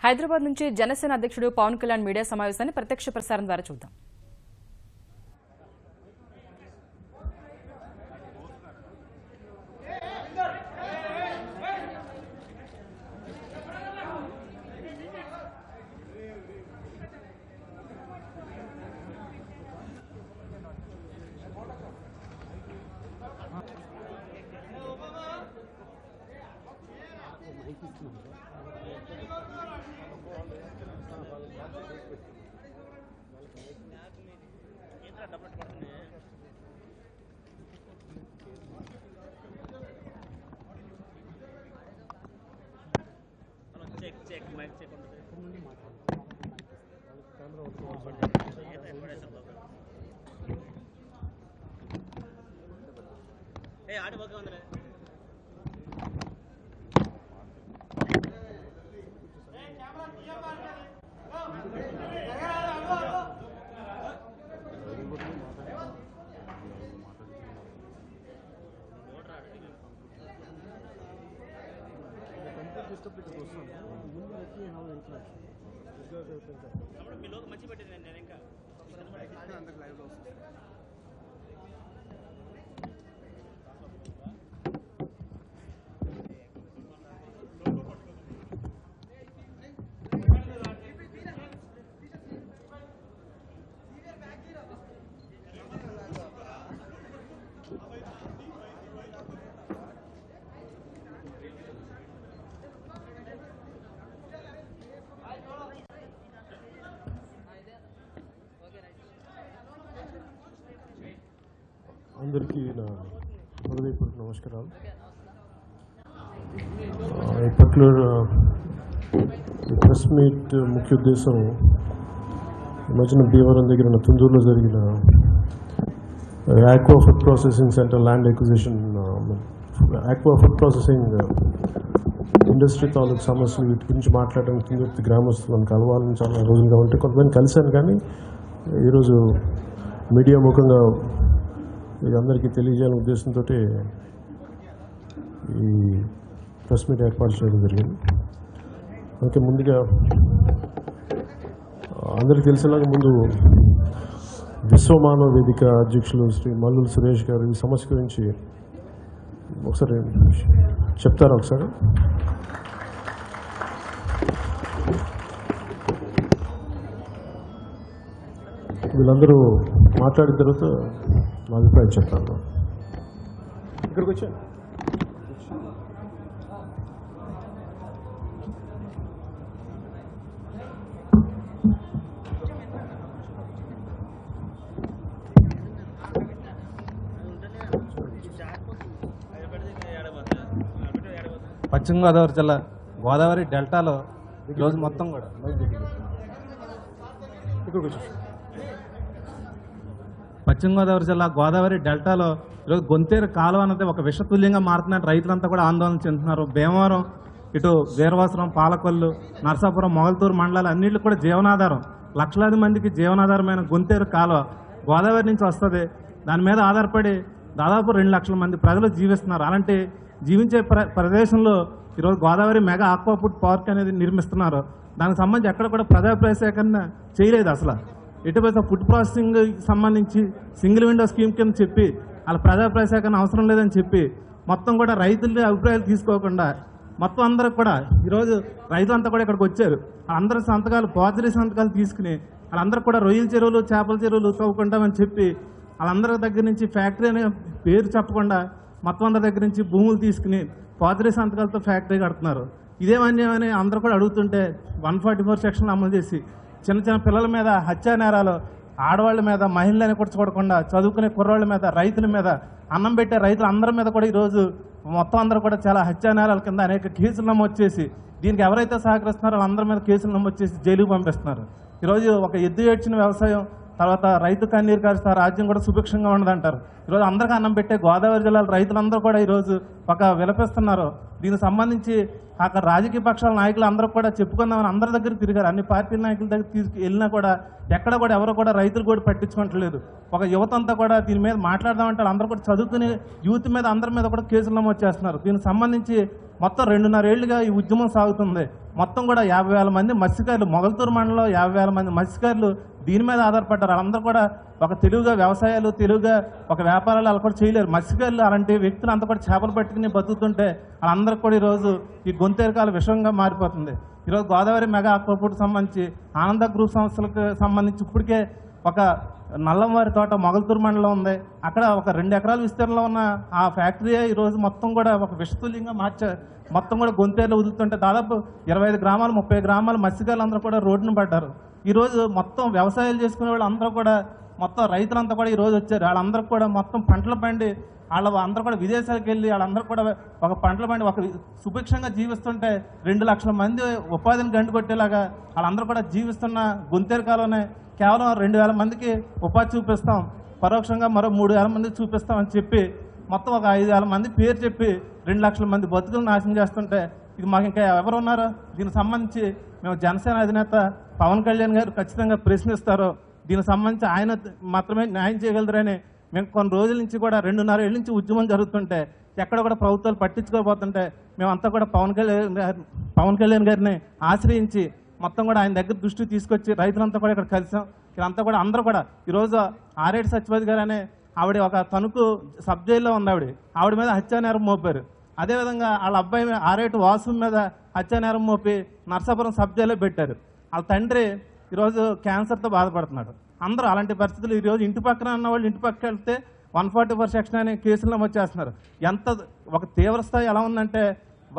హైదరాబాద్ నుంచి జనసేన అధ్యక్షుడు పవన్ కళ్యాణ్ మీడియా సమావేశాన్ని ప్రత్యక్ష ప్రసారం ద్వారా చూద్దాం. అందరికీ నా హృదయపూర్వక నమస్కారాలు. పర్టికులర్ ప్రెస్ మీట్ ముఖ్య ఉద్దేశం ఈ మధ్యన భీమవరం దగ్గర ఉన్న తుందూరులో జరిగిన aqua food processing centre land acquisition, aqua food processing industry తాలూకు సమస్యలు వీటి గురించి మాట్లాడడానికి తుందూరు గ్రామస్తులను కలవాలని చాలా రోజులుగా ఉంటే కొంతమంది కలిశాను. కానీ ఈరోజు మీడియా ముఖంగా ఇది అందరికీ తెలియజేయాలనే ఉద్దేశంతో ఈ ప్రెస్ మీట్ ఏర్పాటు చేయడం జరిగింది. అయితే ముందుగా అందరికీ తెలిసేలాగా ముందు విశ్వమానవ వేదిక అధ్యక్షులు శ్రీ మల్లుల సురేష్ గారు ఈ సమస్య గురించి ఒకసారి చెప్తారా? ఒకసారి వీళ్ళందరూ మాట్లాడిన తర్వాత నా అభిప్రాయం చెప్తాను. ఇక్కడికి వచ్చాను. పశ్చిమ గోదావరి జిల్లా గోదావరి డెల్టాలో ఈరోజు మొత్తం కూడా పశ్చిమ గోదావరి జిల్లా గోదావరి డెల్టాలో ఈరోజు గొంతేరు కాలువ అన్నది ఒక విషతుల్యంగా మారుతున్న రైతులంతా కూడా ఆందోళన చెందుతున్నారు. భీమవరం, ఇటు వీరవాసరం, పాలకొల్లు, నరసాపురం, మొగల్తూరు మండలాలు అన్నింటికి కూడా జీవనాధారం, లక్షలాది మందికి జీవనాధారమైన గొంతేరు కాలువ గోదావరి నుంచి వస్తుంది. దాని మీద ఆధారపడి దాదాపు 2 లక్షల మంది ప్రజలు జీవిస్తున్నారు. అలాంటి జీవించే ప్రదేశంలో ఈరోజు Godavari mega aqua food park అనేది నిర్మిస్తున్నారు. దానికి సంబంధించి ఎక్కడ కూడా ప్రజాప్రాయ సేకరణ చేయలేదు. అసలు ఎటువంటి ఫుడ్ ప్రాసెసింగ్ సంబంధించి సింగిల్ విండో స్కీమ్ కింద చెప్పి అలా ప్రజాప్రాయ సేకరణ అవసరం లేదని చెప్పి మొత్తం కూడా రైతుల అభిప్రాయాలు తీసుకోకుండా మొత్తం అందరూ కూడా ఈరోజు రైతులంతా కూడా ఇక్కడికి వచ్చారు. అందరి సంతకాలు, పోజరీ సంతకాలు తీసుకుని వాళ్ళందరూ కూడా రొయ్యల చెరువులు, చేపల చెరువులు తవ్వుకుంటామని చెప్పి వాళ్ళందరి దగ్గర నుంచి ఫ్యాక్టరీ అనే పేరు చెప్పకుండా మొత్తం అందరి దగ్గర నుంచి భూములు తీసుకుని పోజరీ సంతకాలతో ఫ్యాక్టరీ కడుతున్నారు. ఇదేమని అందరూ కూడా అడుగుతుంటే 144 సెక్షన్లు అమలు చేసి చిన్న చిన్న పిల్లల మీద హత్యా నేరాలు, ఆడవాళ్ళ మీద, మహిళలని కూడా చూడకుండా చదువుకునే కుర్రాళ్ళ మీద, రైతుల మీద, అన్నం పెట్టే రైతులు అందరి మీద కూడా ఈరోజు మొత్తం అందరూ కూడా చాలా హత్యా నేరాల కింద అనేక కేసులు నమోదు చేసి దీనికి ఎవరైతే సహకరిస్తున్నారో వాళ్ళందరి మీద కేసులు నమోదు చేసి జైలుకు పంపిస్తున్నారు. ఈరోజు ఒక ఎద్దు ఏడ్చిన వ్యవసాయం, తర్వాత రైతు కన్నీరు కారుస్తారు, రాజ్యం కూడా సుభిక్షంగా ఉండదంటారు. ఈరోజు అందరికీ అన్నం పెట్టే గోదావరి జిల్లాల రైతులందరూ కూడా ఈరోజు ఒక విలపిస్తున్నారు. దీనికి సంబంధించి అక్కడ రాజకీయ పక్షాల నాయకులు అందరూ కూడా చెప్పుకుందామని అందరి దగ్గర తిరిగారు. అన్ని పార్టీల నాయకుల దగ్గర వెళ్ళినా కూడా ఎక్కడ కూడా ఎవరు కూడా రైతులు కూడా పట్టించుకోవట్లేదు. ఒక యువత అంతా కూడా దీని మీద మాట్లాడదామంటే అందరూ కూడా చదువుకునే యూత్ మీద అందరి మీద కూడా కేసులు నమోదు చేస్తున్నారు. దీనికి సంబంధించి మొత్తం 2.5 ఏళ్లుగా ఈ ఉద్యమం సాగుతుంది. మొత్తం కూడా 50,000 మంది మత్స్యకారులు, మొగల్తూరు మండలంలో 50,000 మంది మత్స్యకారులు దీని మీద ఆధారపడ్డారు. వాళ్ళందరూ కూడా ఒక తెలుగుగా వ్యవసాయాలు, తెలుగుగా ఒక వ్యాపారాలు అలా కూడా చేయలేరు. మత్స్యకారులు అలాంటి వ్యక్తులు అంతా కూడా చేపలు పట్టుకుని బతుకుతుంటే వాళ్ళందరికీ కూడా ఈరోజు ఈ గొంతెరకాల విషయంగా మారిపోతుంది. ఈరోజు గోదావరి మెగా ఆక్వాఫుడ్ సంబంధించి ఆనంద గ్రూప్ సంస్థలకు సంబంధించి ఇప్పటికే ఒక నల్లంవారి తోట మొగల్తూరు మండలం ఉంది. అక్కడ ఒక 2 ఎకరాల విస్తీర్ణంలో ఉన్న ఆ ఫ్యాక్టరీ ఈరోజు మొత్తం కూడా ఒక విషతుల్యంగా మొత్తం కూడా గొంతేర్లు వదులుతుంటే దాదాపు 25 గ్రామాలు 30 గ్రామాల మత్స్యకారులు అందరూ కూడా రోడ్డును పడ్డారు. ఈరోజు మొత్తం వ్యవసాయాలు చేసుకునే వాళ్ళు అందరూ కూడా మొత్తం రైతులంతా కూడా ఈరోజు వచ్చారు. వాళ్ళందరూ కూడా మొత్తం పంటలు పండి అందరూ కూడా విదేశాలకు వెళ్ళి వాళ్ళందరూ కూడా ఒక పంటలు పండి ఒక సుభిక్షంగా జీవిస్తుంటే 2 లక్షల మంది ఉపాధిని గంటు కొట్టేలాగా వాళ్ళందరూ కూడా జీవిస్తున్న గొంతెరకాలోనే కేవలం 2,000 మందికి ఉపాధి చూపిస్తాం, పరోక్షంగా మరో 3,000 మందికి చూపిస్తామని చెప్పి మొత్తం ఒక 5,000 మంది పేరు చెప్పి 2 లక్షల మంది బతుకులు నాశనం చేస్తుంటే ఇది మాకు ఇంకా ఎవరు ఉన్నారో దీనికి సంబంధించి మేము జనసేన అధినేత పవన్ కళ్యాణ్ గారు ఖచ్చితంగా ప్రశ్నిస్తారో దీనికి సంబంధించి ఆయన మాత్రమే న్యాయం చేయగలరని మేము కొన్ని రోజుల నుంచి కూడా 2.5 ఏళ్ళ నుంచి ఉద్యమం జరుగుతుంటే ఎక్కడ కూడా ప్రభుత్వాలు పట్టించుకోకపోతుంటే మేమంతా కూడా పవన్ కళ్యాణ్ గారిని ఆశ్రయించి మొత్తం కూడా ఆయన దగ్గర దృష్టి తీసుకొచ్చి రైతులంతా కూడా ఇక్కడ కలిసాం. ఇదంతా కూడా అందరూ కూడా ఈరోజు ఆరేటి సత్యవతి గారు అనే ఆవిడ ఒక తణుకు సబ్ జైల్లో ఉంది. ఆవిడ మీద హత్యానేరం మోపారు. అదేవిధంగా వాళ్ళ అబ్బాయి ఆరేటి వాసు మీద హత్యానేరం మోపి నర్సాపురం సబ్ జైల్లో పెట్టారు. వాళ్ళ తండ్రి ఈరోజు క్యాన్సర్తో బాధపడుతున్నాడు. అందరూ అలాంటి పరిస్థితులు ఈరోజు ఇంటి పక్కన ఉన్న వాళ్ళు ఇంటి పక్కకి వెళ్తే 144 సెక్షన్ అనే కేసులు నమోదు చేస్తున్నారు. ఎంత ఒక తీవ్ర స్థాయి ఎలా ఉందంటే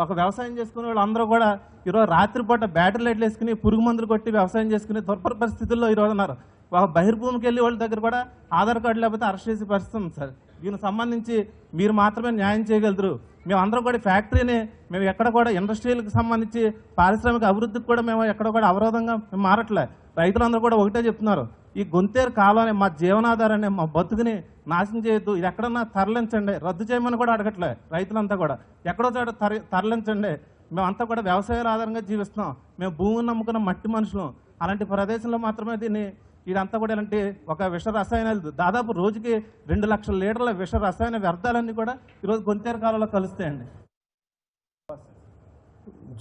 ఒక వ్యవసాయం చేసుకునే వాళ్ళు అందరూ కూడా ఈరోజు రాత్రిపూట బ్యాటరీ లైట్లు వేసుకుని పురుగు మందులు కొట్టి వ్యవసాయం చేసుకుని దుర్భర పరిస్థితుల్లో ఈరోజు ఉన్నారు. ఒక బహిర్భూమికి వెళ్ళి వాళ్ళ దగ్గర కూడా ఆధార్ కార్డు లేకపోతే అరెస్ట్ చేసే పరిస్థితి ఉంది సార్. దీనికి సంబంధించి మీరు మాత్రమే న్యాయం చేయగలరు. మేము అందరం కూడా ఫ్యాక్టరీని మేము ఎక్కడ కూడా ఇండస్ట్రీలకు సంబంధించి పారిశ్రామిక అభివృద్ధికి కూడా మేము ఎక్కడ కూడా అవరోధంగా మేము మారట్లే. రైతులందరూ కూడా ఒకటే చెప్తున్నారు, ఈ గొంతేరు కాలాన్ని మా జీవనాధారాన్ని మా బతుకుని నాశనం చేయొద్దు, ఇది ఎక్కడన్నా తరలించండి, రద్దు చేయమని కూడా అడగట్లే. రైతులంతా కూడా ఎక్కడో చోట తరలించండి, మేమంతా కూడా వ్యవసాయాల ఆధారంగా జీవిస్తున్నాం, మేము భూమిని నమ్ముకున్న మట్టి మనుషులు, అలాంటి ప్రదేశంలో మాత్రమే దీన్ని ఇదంతా కూడా ఇలాంటి ఒక విష రసాయనాలు దాదాపు రోజుకి 2 లక్షల లీటర్ల విష రసాయన వ్యర్థాలన్నీ కూడా ఈరోజు గొంతేరు కాలంలో కలుస్తాయండి.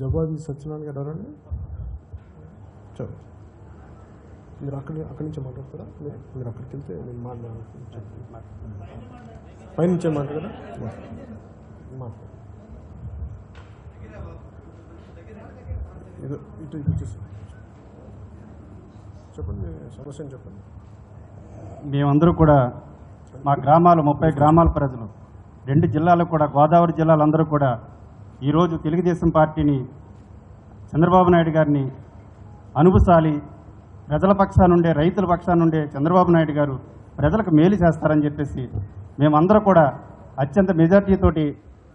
జవాది సత్యనారాయణ గారు ఎవరండి? చలో మీరు అక్కడి నుంచే మాట్లాడతారా? మీరు అక్కడికి వెళ్తే నేను పైనుంచే మాట్లాడరా? ఇటు ఇటు చూసి చెప్పండి, సమస్యను చెప్పండి. మేమందరూ కూడా మా గ్రామాలు 30 గ్రామాల ప్రజలు 2 జిల్లాలు కూడా గోదావరి జిల్లాలందరూ కూడా ఈరోజు తెలుగుదేశం పార్టీని చంద్రబాబు నాయుడు గారిని అనుభూసాలి ప్రజల పక్షానుండే రైతుల పక్షానుండే చంద్రబాబు నాయుడు గారు ప్రజలకు మేలు చేస్తారని చెప్పేసి మేమందరూ కూడా అత్యంత మెజార్టీతోటి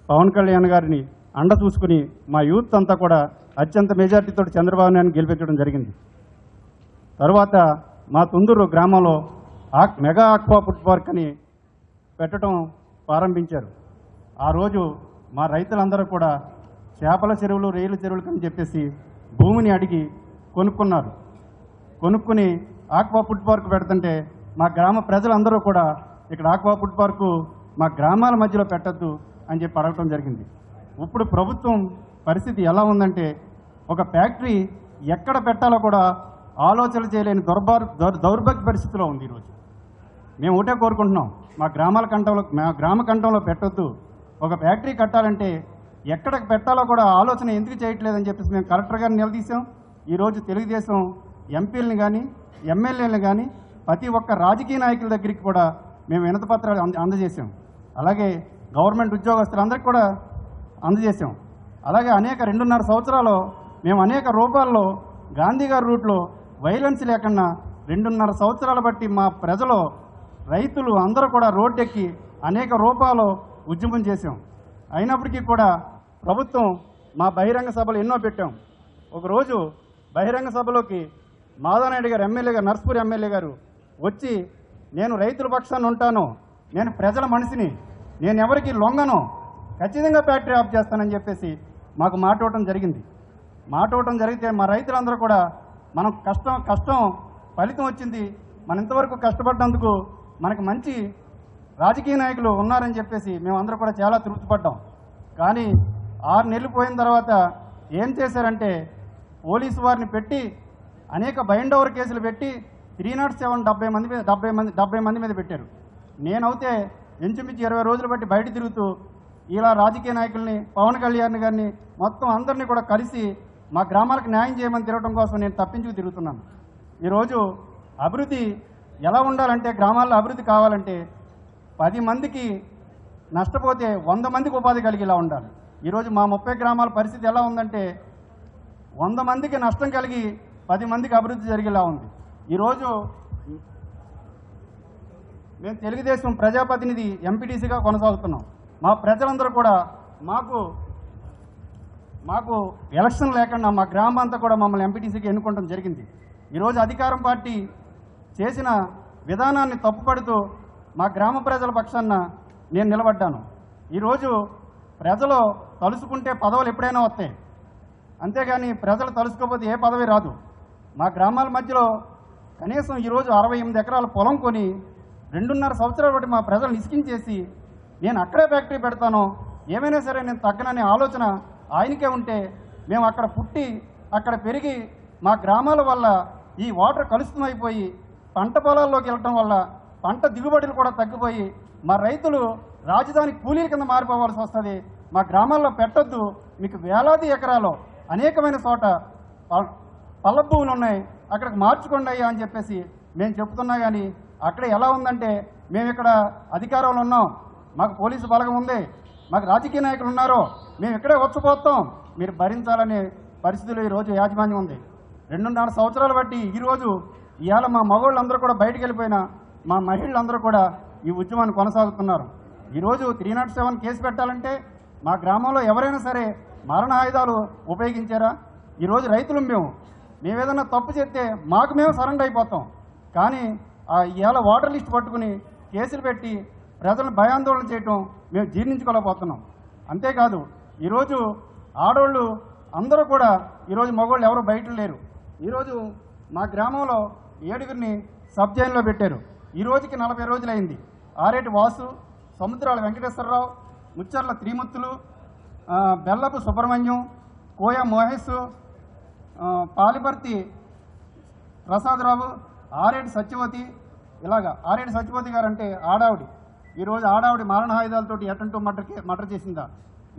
పవన్ కళ్యాణ్ గారిని అండ చూసుకుని మా యూత్ అంతా కూడా అత్యంత మెజార్టీతో చంద్రబాబు నాయుడిని గెలిపించడం జరిగింది. తర్వాత మా తుందూరు గ్రామంలో మెగా ఆక్వా ఫుడ్ పార్క్ అని పెట్టడం ప్రారంభించారు. ఆ రోజు మా రైతులందరూ కూడా చేపల చెరువులు రొయ్యల చెరువులు అని చెప్పేసి భూమిని అడిగి కొనుక్కున్నారు. కొనుక్కుని ఆక్వా ఫుడ్ పార్క్ పెడుతుంటే మా గ్రామ ప్రజలందరూ కూడా ఇక్కడ ఆక్వా ఫుడ్ పార్కు మా గ్రామాల మధ్యలో పెట్టద్దు అని చెప్పి అడగటం జరిగింది. ఇప్పుడు ప్రభుత్వం పరిస్థితి ఎలా ఉందంటే ఒక ఫ్యాక్టరీ ఎక్కడ పెట్టాలో కూడా ఆలోచన చేయలేని దౌర్భాగ్య పరిస్థితిలో ఉంది. ఈరోజు మేము ఒకటే కోరుకుంటున్నాం, మా గ్రామ కంఠంలో పెట్టొద్దు, ఒక ఫ్యాక్టరీ కట్టాలంటే ఎక్కడ పెట్టాలో కూడా ఆలోచన ఎందుకు చేయట్లేదని చెప్పేసి మేము కలెక్టర్ గారిని నిలదీశాం. ఈరోజు తెలుగుదేశం ఎంపీలని కానీ ఎమ్మెల్యేలను కానీ ప్రతి ఒక్క రాజకీయ నాయకుల దగ్గరికి కూడా మేము వినతిపత్రాలు అందజేసాం. అలాగే గవర్నమెంట్ ఉద్యోగస్తులందరికీ కూడా అందజేసాం. అలాగే అనేక 2.5 సంవత్సరాలు మేము అనేక రూపాల్లో గాంధీ గారి రూట్లో వైలెన్స్ లేకుండా 2.5 సంవత్సరాలు బట్టి మా ప్రజలు రైతులు అందరూ కూడా రోడ్డెక్కి అనేక రూపాల్లో ఉద్యమం చేశాం. అయినప్పటికీ కూడా ప్రభుత్వం మా బహిరంగ సభలు ఎన్నో పెట్టాం. ఒకరోజు బహిరంగ సభలోకి మాధవనాయుడు గారు ఎమ్మెల్యే గారు నర్సపూర్ ఎమ్మెల్యే గారు వచ్చి నేను రైతుల పక్షాన్ని ఉంటాను, నేను ప్రజల మనిషిని, నేను ఎవరికి లొంగను, ఖచ్చితంగా ఫ్యాక్టరీ ఆఫ్ చేస్తానని చెప్పేసి మాకు మాట ఇవ్వటం జరిగింది. మాట ఇవ్వటం జరిగితే మా రైతులందరూ కూడా మనం కష్టం ఫలితం వచ్చింది, మనం ఇంతవరకు కష్టపడ్డందుకు మనకు మంచి రాజకీయ నాయకులు ఉన్నారని చెప్పేసి మేమందరూ కూడా చాలా తృప్తిపడ్డాం. కానీ 6 నెలలు పోయిన తర్వాత ఏం చేశారంటే పోలీసు వారిని పెట్టి అనేక బైండ్ ఓవర్ కేసులు పెట్టి 307 70 మంది మీద పెట్టారు. నేనైతే ఇంచుమించు 20 రోజులు బట్టి బయట తిరుగుతూ ఇలా రాజకీయ నాయకుల్ని, పవన్ కళ్యాణ్ గారిని మొత్తం అందరినీ కూడా కలిసి మా గ్రామాలకు న్యాయం చేయమని తిరగడం కోసం నేను తప్పించుకు తిరుగుతున్నాను. ఈరోజు అభివృద్ధి ఎలా ఉండాలంటే, గ్రామాల్లో అభివృద్ధి కావాలంటే 10 మందికి నష్టపోతే 100 మందికి ఉపాధి కలిగేలా ఉండాలి. ఈరోజు మా 30 గ్రామాల పరిస్థితి ఎలా ఉందంటే 100 మందికి నష్టం కలిగి 10 మందికి అభివృద్ధి జరిగేలా ఉంది. ఈరోజు మేము తెలుగుదేశం ప్రజాప్రతినిధి ఎంపీటీసీగా కొనసాగుతున్నాం. మా ప్రజలందరూ కూడా మాకు ఎలక్షన్ లేకుండా మా గ్రామం అంతా కూడా మమ్మల్ని ఎంపీటీసీకి ఎన్నుకోవడం జరిగింది. ఈరోజు అధికారం పార్టీ చేసిన విధానాన్ని తప్పుపడుతూ మా గ్రామ ప్రజల పక్షాన నేను నిలబడ్డాను. ఈరోజు ప్రజలు తలుసుకుంటే పదవులు ఎప్పుడైనా వస్తాయి, అంతేగాని ప్రజలు తలుసుకోకపోతే ఏ పదవి రాదు. మా గ్రామాల మధ్యలో కనీసం ఈరోజు 68 ఎకరాల పొలం కొని 2.5 సంవత్సరాల బట్టి మా ప్రజలను ఇసికించేసి నేను అక్కడే ఫ్యాక్టరీ పెడతాను, ఏమైనా సరే నేను తగ్గననే ఆలోచన ఆయనకే ఉంటే, మేము అక్కడ పుట్టి అక్కడ పెరిగి మా గ్రామాల వల్ల ఈ వాటర్ కలుషితమైపోయి పంట పొలాల్లోకి వెళ్ళటం వల్ల పంట దిగుబడులు కూడా తగ్గిపోయి మా రైతులు రాజధాని కూలీల కింద మారిపోవాల్సి వస్తుంది. మా గ్రామాల్లో పెట్టొద్దు, మీకు వేలాది ఎకరాలు అనేకమైన చోట పల్ల భూములు ఉన్నాయి, అక్కడికి మార్చుకోండి అయ్యా అని చెప్పేసి మేము చెప్తున్నా. కానీ అక్కడ ఎలా ఉందంటే, మేము ఇక్కడ అధికారంలో ఉన్నాం, మాకు పోలీసు బలగం ఉంది, మాకు రాజకీయ నాయకులు ఉన్నారు, మేము ఇక్కడే వచ్చిపోతాం, మీరు భరించాలనే పరిస్థితులు ఈరోజు యాజమాన్యం ఉంది. 2.5 సంవత్సరాలు బట్టి ఈరోజు ఇవాళ మా మగవాళ్ళందరూ కూడా బయటికి వెళ్ళిపోయినా మా మహిళలందరూ కూడా ఈ ఉద్యమాన్ని కొనసాగుతున్నారు. ఈరోజు 307 కేసు పెట్టాలంటే మా గ్రామంలో ఎవరైనా సరే మరణ ఆయుధాలు ఉపయోగించారా? ఈరోజు రైతులు మేమేదన్నా తప్పు చేస్తే మాకు మేము సరెండర్ అయిపోతాం. కానీ ఇవాళ వాటర్ లిస్ట్ పట్టుకుని కేసులు పెట్టి ప్రజలను భయాందోళన చేయటం మేము జీర్ణించుకోలేకపోతున్నాం. అంతేకాదు ఈరోజు ఆడవాళ్ళు అందరూ కూడా, ఈరోజు మగవాళ్ళు ఎవరు బయట లేరు. ఈరోజు మా గ్రామంలో 7గురిని సబ్ జైల్లో పెట్టారు. ఈ రోజుకి 40 రోజులైంది. ఆరేటి వాసు, సముద్రాల వెంకటేశ్వరరావు, ముచ్చర్ల త్రిమూర్తులు, బెల్లపు సుబ్రహ్మణ్యం, కోయ మోహేష్, పాలిపర్తి ప్రసాదరావు, ఆరేటి సత్యవతి, ఇలాగా ఆరేటి సత్యవతి గారు అంటే ఆడావిడి. ఈరోజు ఆడావిడి మారణాయుధాలతోటి అటెంటివ్ మర్డర్ చేసిందా?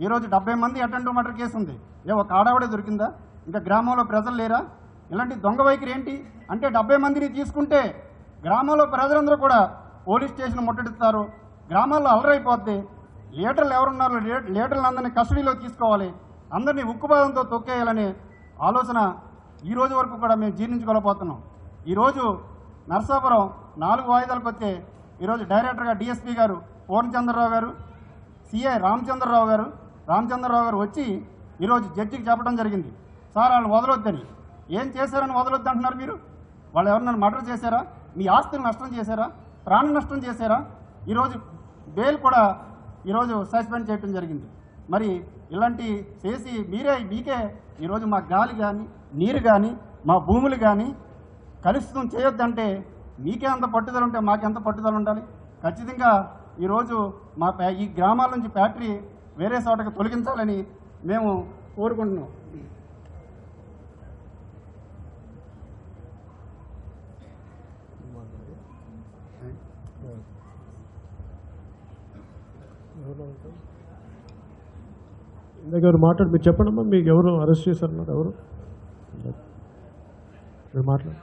ఈరోజు 70 మంది అటెంటివ్ మర్డర్ కేసు ఉంది. ఒక ఆడావిడే దొరికిందా? ఇంకా గ్రామంలో ప్రజలు లేరా? ఇలాంటి దొంగ వైఖరి ఏంటి అంటే, 70 మందిని తీసుకుంటే గ్రామంలో ప్రజలందరూ కూడా పోలీస్ స్టేషన్ ముట్టడిస్తారు, గ్రామాల్లో అల్లరైపోద్ది. లీడర్లు ఎవరున్నారో లీడర్లందరినీ కస్టడీలో తీసుకోవాలి, అందరినీ ఉక్కుపాదంతో తొక్కేయాలనే ఆలోచన ఈ రోజు వరకు కూడా మేము జీర్ణించుకోలేకపోతున్నాం. ఈరోజు నరసాపురం 4 వాయిదాలకు వస్తే ఈరోజు డైరెక్టర్గా డిఎస్పీ గారు పూర్ణచంద్రరావు గారు, సిఐ రామచంద్రరావు గారు వచ్చి ఈరోజు జడ్జికి చెప్పడం జరిగింది, సార్ వాళ్ళని వదలొద్దని. ఏం చేశారని వదలొద్దు అంటున్నారు మీరు? వాళ్ళు ఎవరన్నా మర్డర్ చేశారా? మీ ఆస్తులు నష్టం చేశారా? ప్రాణ నష్టం చేశారా? ఈరోజు బెయిల్ కూడా ఈరోజు సస్పెండ్ చేయడం జరిగింది. మరి ఇలాంటి చేసి మీకే ఈరోజు మా గాలి కానీ నీరు కానీ మా భూములు కానీ కలుషితం చేయొద్దంటే మీకే అంత పట్టుదల ఉంటే మాకెంత పట్టుదల ఉండాలి? ఖచ్చితంగా ఈరోజు ఈ గ్రామాల నుంచి ఫ్యాక్టరీ వేరే చోటకి తొలగించాలని మేము కోరుకుంటున్నాం. ఇందాక మాట్లాడు, మీరు చెప్పండమ్మా, మీకు ఎవరు అరెస్ట్ చేశారన్నారు? ఎవరు మీరు మాట్లాడు.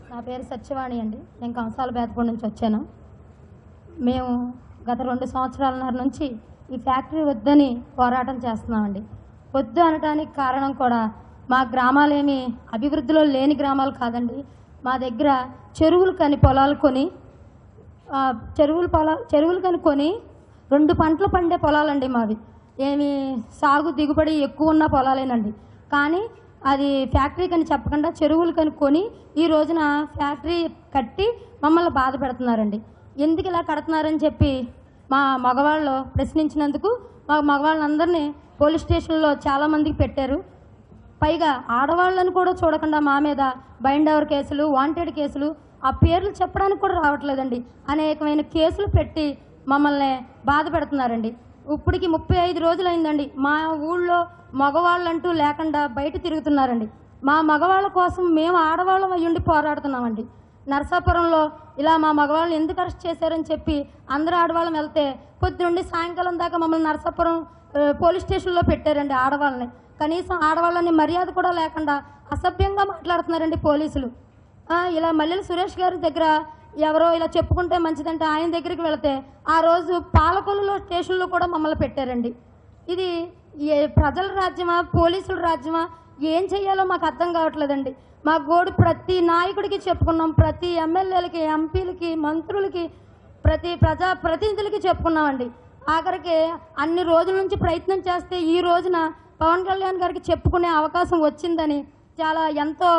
నా పేరు సత్యవాణి అండి. నేను కంసాల బేతపూడి నుంచి వచ్చాను. మేము గత 2 సంవత్సరాలన్నర నుంచి ఈ ఫ్యాక్టరీ వద్దని పోరాటం చేస్తున్నామండి. వద్దు అనడానికి కారణం కూడా, మా గ్రామాలేమి అభివృద్ధిలో లేని గ్రామాలు కాదండి. మా దగ్గర చెరువులు కని పొలాలు కొని చెరువులు కనుక్కొని 2 పంటలు పండే పొలాలండి మావి. ఏమి సాగు దిగుబడి ఎక్కువ ఉన్న పొలాలేనండి. కానీ అది ఫ్యాక్టరీకి అని చెప్పకుండా చెరువులు కనుక్కొని ఈ రోజున ఫ్యాక్టరీ కట్టి మమ్మల్ని బాధ పెడుతున్నారండి. ఎందుకు ఇలా కడుతున్నారని చెప్పి మా మగవాళ్ళు ప్రశ్నించినందుకు మా మగవాళ్ళందరినీ పోలీస్ స్టేషన్లో చాలామందికి పెట్టారు. పైగా ఆడవాళ్ళని కూడా చూడకుండా మా మీద బైండ్ ఓవర్ కేసులు, వాంటెడ్ కేసులు, ఆ పేర్లు చెప్పడానికి కూడా రావట్లేదండి, అనేకమైన కేసులు పెట్టి మమ్మల్ని బాధ పెడుతున్నారండి. ఇప్పటికి 35 రోజులైందండి మా ఊళ్ళో మగవాళ్ళంటూ లేకుండా బయట తిరుగుతున్నారండి. మా మగవాళ్ళ కోసం మేము ఆడవాళ్ళం అయ్యుండి పోరాడుతున్నామండి. నరసాపురంలో ఇలా మా మగవాళ్ళని ఎందుకు అరెస్ట్ చేశారని చెప్పి అందరూ ఆడవాళ్ళం వెళ్తే పొద్దుండి సాయంకాలం దాకా మమ్మల్ని నరసాపురం పోలీస్ స్టేషన్లో పెట్టారండి ఆడవాళ్ళని. కనీసం ఆడవాళ్ళని మర్యాద కూడా లేకుండా అసభ్యంగా మాట్లాడుతున్నారండి పోలీసులు. ఇలా మల్లెల సురేష్ గారి దగ్గర ఎవరో ఇలా చెప్పుకుంటే మంచిదంటే ఆయన దగ్గరికి వెళితే ఆ రోజు పాలకొల్లులో స్టేషన్లో కూడా మమ్మల్ని పెట్టారండి. ఇది ప్రజల రాజ్యమా, పోలీసుల రాజ్యమా, ఏం చెయ్యాలో మాకు అర్థం కావట్లేదండి. మా గోడు ప్రతి నాయకుడికి చెప్పుకున్నాం, ప్రతి ఎమ్మెల్యేలకి, ఎంపీలకి, మంత్రులకి, ప్రతి ప్రజాప్రతినిధులకి చెప్పుకున్నామండి. ఆఖరికి అన్ని రోజుల నుంచి ప్రయత్నం చేస్తే ఈ రోజున పవన్ కళ్యాణ్ గారికి చెప్పుకునే అవకాశం వచ్చిందని చాలా ఎంతో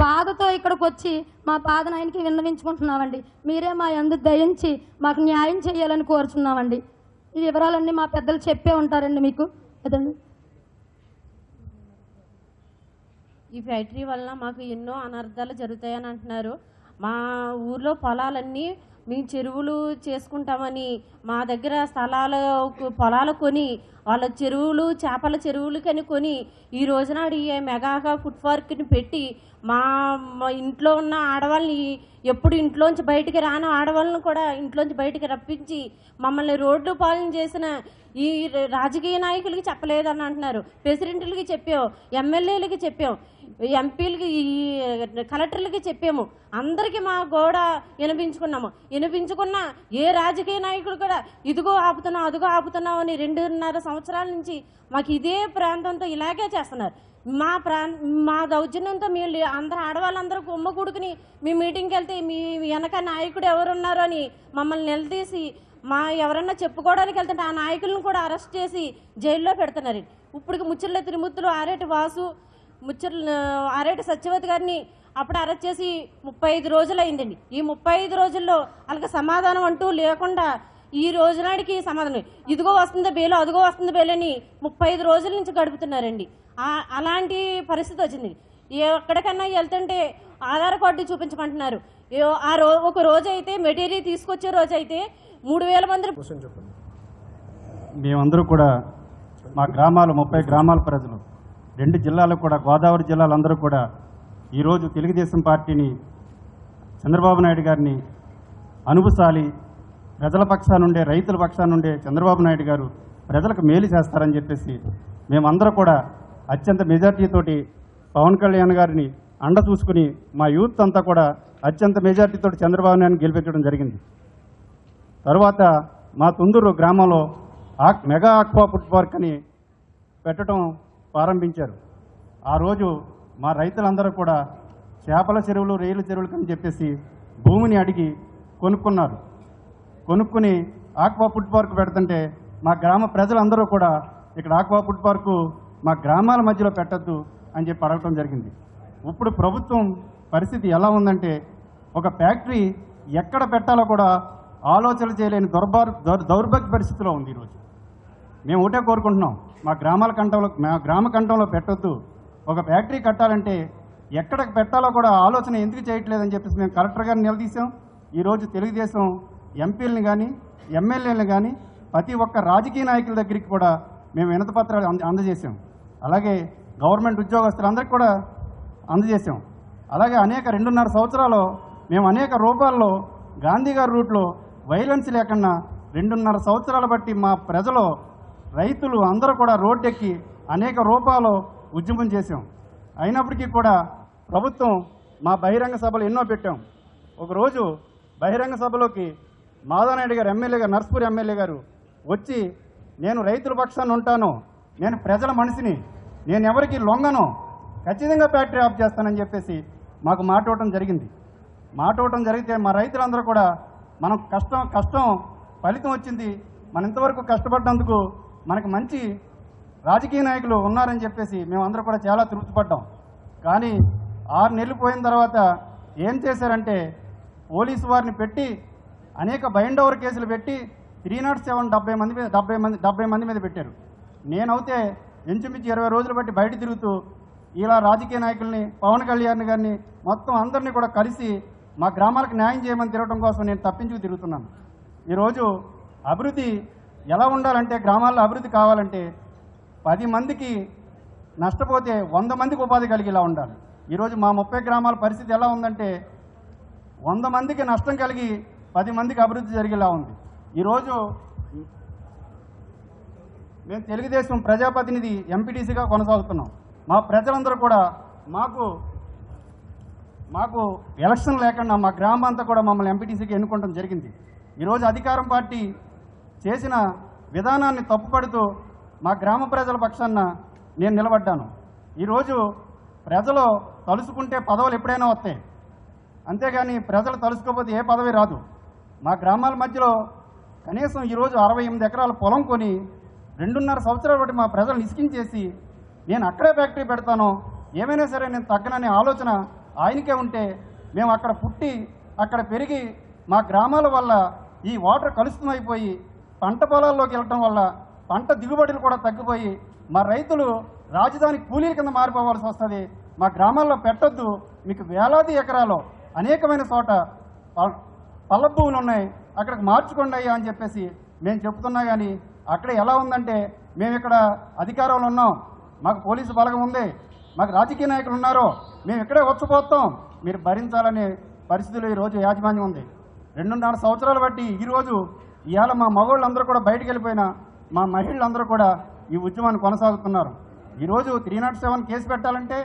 బాధతో ఇక్కడికి వచ్చి మా బాధను ఆయనకి విన్నవించుకుంటున్నామండి. మీరే మా యందు దయించి మాకు న్యాయం చేయాలని కోరుచున్నామండి. ఈ వివరాలన్నీ మా పెద్దలు చెప్పే ఉంటారండి మీకు. అదండి. ఈ ఫ్యాక్టరీ వలన మాకు ఎన్నో అనర్థాలు జరుగుతాయని అంటున్నారు. మా ఊర్లో పొలాలన్నీ మేము చెరువులు చేసుకుంటామని మా దగ్గర పొలాలు కొని వాళ్ళ చెరువులు, చేపల చెరువులు కొని ఈ రోజునాడు ఈ మెగాగా ఫుడ్ పార్క్ని పెట్టి మా ఇంట్లో ఉన్న ఆడవాళ్ళని, ఎప్పుడు ఇంట్లోంచి బయటికి రాని ఆడవాళ్ళని కూడా ఇంట్లోంచి బయటికి రప్పించి మమ్మల్ని రోడ్డు పాలన చేసిన ఈ రాజకీయ నాయకులకి చెప్పలేదని అంటున్నారు. ప్రెసిడెంట్లకి చెప్పాం, ఎమ్మెల్యేలకి చెప్పాం, ఎంపీలకి, ఈ కలెక్టర్లకి చెప్పాము. అందరికీ మా గోడ వినిపించుకున్న ఏ రాజకీయ నాయకుడు కూడా ఇదిగో ఆపుతున్నాం, అదిగో ఆపుతున్నాం అని 2.5 సంవత్సరాల నుంచి మాకు ఇదే ప్రాంతంతో ఇలాగే చేస్తున్నారు. మా దౌర్జన్యంతో మీరు అందరూ ఆడవాళ్ళందరూ గుమ్మ కూడుకుని మీ మీటింగ్కి వెళ్తే మీ వెనక నాయకుడు ఎవరున్నారో అని మమ్మల్ని నిలదీసి ఎవరన్నా చెప్పుకోవడానికి వెళ్తుంటే ఆ నాయకులను కూడా అరెస్ట్ చేసి జైల్లో పెడుతున్నారు. ఇప్పుడు ముచ్చర్ల తిరుమూర్తులు, ఆరేటి వాసు, ఆరేటి సత్యవతి గారిని అప్పుడు అరెస్ట్ చేసి 35 రోజులు అయిందండి. ఈ 35 రోజుల్లో వాళ్ళకి సమాధానం అంటూ లేకుండా ఈ రోజునాడికి సమాధానం ఇదిగో వస్తుంది బెయిల్, అదిగో వస్తుంది బెయిల్ అని 35 రోజుల నుంచి గడుపుతున్నారండి. అలాంటి పరిస్థితి వచ్చింది. ఎక్కడికన్నా వెళ్తుంటే ఆధార్ కార్డు చూపించమంటున్నారు. ఒక రోజు అయితే మెటీరియల్ తీసుకొచ్చే రోజు అయితే 3000 మంది. మేమందరూ కూడా మా గ్రామాలు 30 గ్రామాల ప్రజలు 2 జిల్లాలు కూడా, గోదావరి జిల్లాలందరూ కూడా ఈరోజు తెలుగుదేశం పార్టీని, చంద్రబాబు నాయుడు గారిని అనుభూసాలి, ప్రజల పక్షానుండే, రైతుల పక్షానుండే చంద్రబాబు నాయుడు గారు ప్రజలకు మేలు చేస్తారని చెప్పేసి మేమందరూ కూడా అత్యంత మెజార్టీతోటి పవన్ కళ్యాణ్ గారిని అండ చూసుకుని మా యూత్ అంతా కూడా అత్యంత మెజార్టీతో చంద్రబాబు నాయుడిని గెలిపించడం జరిగింది. తర్వాత మా తుందూరు గ్రామంలో మెగా ఆక్వా ఫుడ్ పార్క్ అని పెట్టడం ప్రారంభించారు. ఆ రోజు మా రైతులందరూ కూడా చేపల చెరువులు, రొయ్యల చెరువులు అని చెప్పేసి భూమిని అడిగి కొనుక్కున్నారు. కొనుక్కుని ఆక్వా ఫుడ్ పార్క్ పెడుతుంటే మా గ్రామ ప్రజలందరూ కూడా ఇక్కడ ఆక్వా ఫుడ్ పార్కు మా గ్రామాల మధ్యలో పెట్టద్దు అని చెప్పి అడగటం జరిగింది. ఇప్పుడు ప్రభుత్వం పరిస్థితి ఎలా ఉందంటే ఒక ఫ్యాక్టరీ ఎక్కడ పెట్టాలో కూడా ఆలోచన చేయలేని దౌర్భాగ్య పరిస్థితిలో ఉంది ఈరోజు. మేము ఒకటే కోరుకుంటున్నాం, మా గ్రామ కంఠంలో పెట్టొద్దు. ఒక ఫ్యాక్టరీ కట్టాలంటే ఎక్కడికి పెట్టాలో కూడా ఆలోచన ఎందుకు చేయట్లేదని చెప్పేసి మేము కలెక్టర్ గారిని నిలదీశాం. ఈరోజు తెలుగుదేశం ఎంపీలని కానీ, ఎమ్మెల్యేలను కానీ, ప్రతి ఒక్క రాజకీయ నాయకుల దగ్గరికి కూడా మేము వినతి పత్రాలు అందజేసాం. అలాగే గవర్నమెంట్ ఉద్యోగస్తులందరికీ కూడా అందజేసాం. అలాగే 2.5 సంవత్సరాలు మేము అనేక రూపాల్లో గాంధీ గారి రూట్లో వైలెన్స్ లేకుండా 2.5 సంవత్సరాలు బట్టి మా ప్రజలు, రైతులు అందరూ కూడా రోడ్డెక్కి అనేక రూపాల్లో ఉద్యమం చేశాం. అయినప్పటికీ కూడా ప్రభుత్వం మా బహిరంగ సభలు ఎన్నో పెట్టాం. ఒకరోజు బహిరంగ సభలోకి మాధవనాయుడు గారు, ఎమ్మెల్యే గారు, నర్సపూర్ ఎమ్మెల్యే గారు వచ్చి, నేను రైతుల పక్షాన్ని ఉంటాను, నేను ప్రజల మనిషిని, నేను ఎవరికి లొంగను, ఖచ్చితంగా ఫ్యాక్టరీ ఆఫ్ చేస్తానని చెప్పేసి మాకు మాట ఇవ్వటం జరిగింది. మాట ఇవ్వటం జరిగితే మా రైతులందరూ కూడా మనం కష్టం ఫలితం వచ్చింది, మనం ఇంతవరకు కష్టపడ్డందుకు మనకు మంచి రాజకీయ నాయకులు ఉన్నారని చెప్పేసి మేమందరూ కూడా చాలా తృప్తిపడ్డాం. కానీ 6 నెలలు పోయిన తర్వాత ఏం చేశారంటే పోలీసు వారిని పెట్టి అనేక బైండ్ ఓవర్ కేసులు పెట్టి 307 70 మంది మీద పెట్టారు. నేనైతే ఇంచుమించు 20 రోజులు బట్టి బయట తిరుగుతూ ఇలా రాజకీయ నాయకుల్ని, పవన్ కళ్యాణ్ గారిని మొత్తం అందరినీ కూడా కలిసి మా గ్రామాలకు న్యాయం చేయమని తిరగడం కోసం నేను తప్పించుకు తిరుగుతున్నాను. ఈరోజు అభివృద్ధి ఎలా ఉండాలంటే, గ్రామాల్లో అభివృద్ధి కావాలంటే 10 మందికి నష్టపోతే 100 మందికి ఉపాధి కలిగేలా ఉండాలి. ఈరోజు మా 30 గ్రామాల పరిస్థితి ఎలా ఉందంటే 100 మందికి నష్టం కలిగి 10 మందికి అభివృద్ధి జరిగేలా ఉంది. ఈరోజు మేము తెలుగుదేశం ప్రజాప్రతినిధి ఎంపీటీసీగా కొనసాగుతున్నాం. మా ప్రజలందరూ కూడా మాకు ఎలక్షన్ లేకుండా మా గ్రామం అంతా కూడా మమ్మల్ని ఎంపీటీసీకి ఎన్నుకోవడం జరిగింది. ఈరోజు అధికారం పార్టీ చేసిన విధానాన్ని తప్పుపడుతూ మా గ్రామ ప్రజల పక్షాన నేను నిలబడ్డాను. ఈరోజు ప్రజలు తలుసుకుంటే పదవులు ఎప్పుడైనా వస్తాయి, అంతేగాని ప్రజలు తలుసుకోకపోతే ఏ పదవి రాదు. మా గ్రామాల మధ్యలో కనీసం ఈరోజు 68 ఎకరాల పొలం కొని 2.5 సంవత్సరాల బట్టి మా ప్రజలను ఇసికించేసి నేను అక్కడే ఫ్యాక్టరీ పెడతాను, ఏమైనా సరే నేను తగ్గననే ఆలోచన ఆయనకే ఉంటే, మేము అక్కడ పుట్టి అక్కడ పెరిగి మా గ్రామాల వల్ల ఈ వాటర్ కలుషితమైపోయి పంట పొలాల్లోకి వెళ్ళటం వల్ల పంట దిగుబడులు కూడా తగ్గిపోయి మా రైతులు రాజధాని కూలీల కింద మారిపోవాల్సి వస్తుంది. మా గ్రామాల్లో పెట్టొద్దు, మీకు వేలాది ఎకరాలు అనేకమైన చోట పల్ల భూములు ఉన్నాయి, అక్కడికి మార్చుకోండి అయ్యా అని చెప్పేసి మేము చెప్తున్నా. కానీ అక్కడ ఎలా ఉందంటే, మేము ఇక్కడ అధికారంలో ఉన్నాం, మాకు పోలీసు బలగం ఉంది, మాకు రాజకీయ నాయకులు ఉన్నారు, మేము ఇక్కడే వచ్చిపోతాం, మీరు భరించాలనే పరిస్థితులు ఈరోజు యాజమాన్యం ఉంది. 2.5 సంవత్సరాలు బట్టి ఈరోజు ఇవాళ మా మగవాళ్ళందరూ కూడా బయటికి వెళ్ళిపోయినా మా మహిళలందరూ కూడా ఈ ఉద్యమాన్ని కొనసాగుతున్నారు. ఈరోజు 307 కేసు పెట్టాలంటే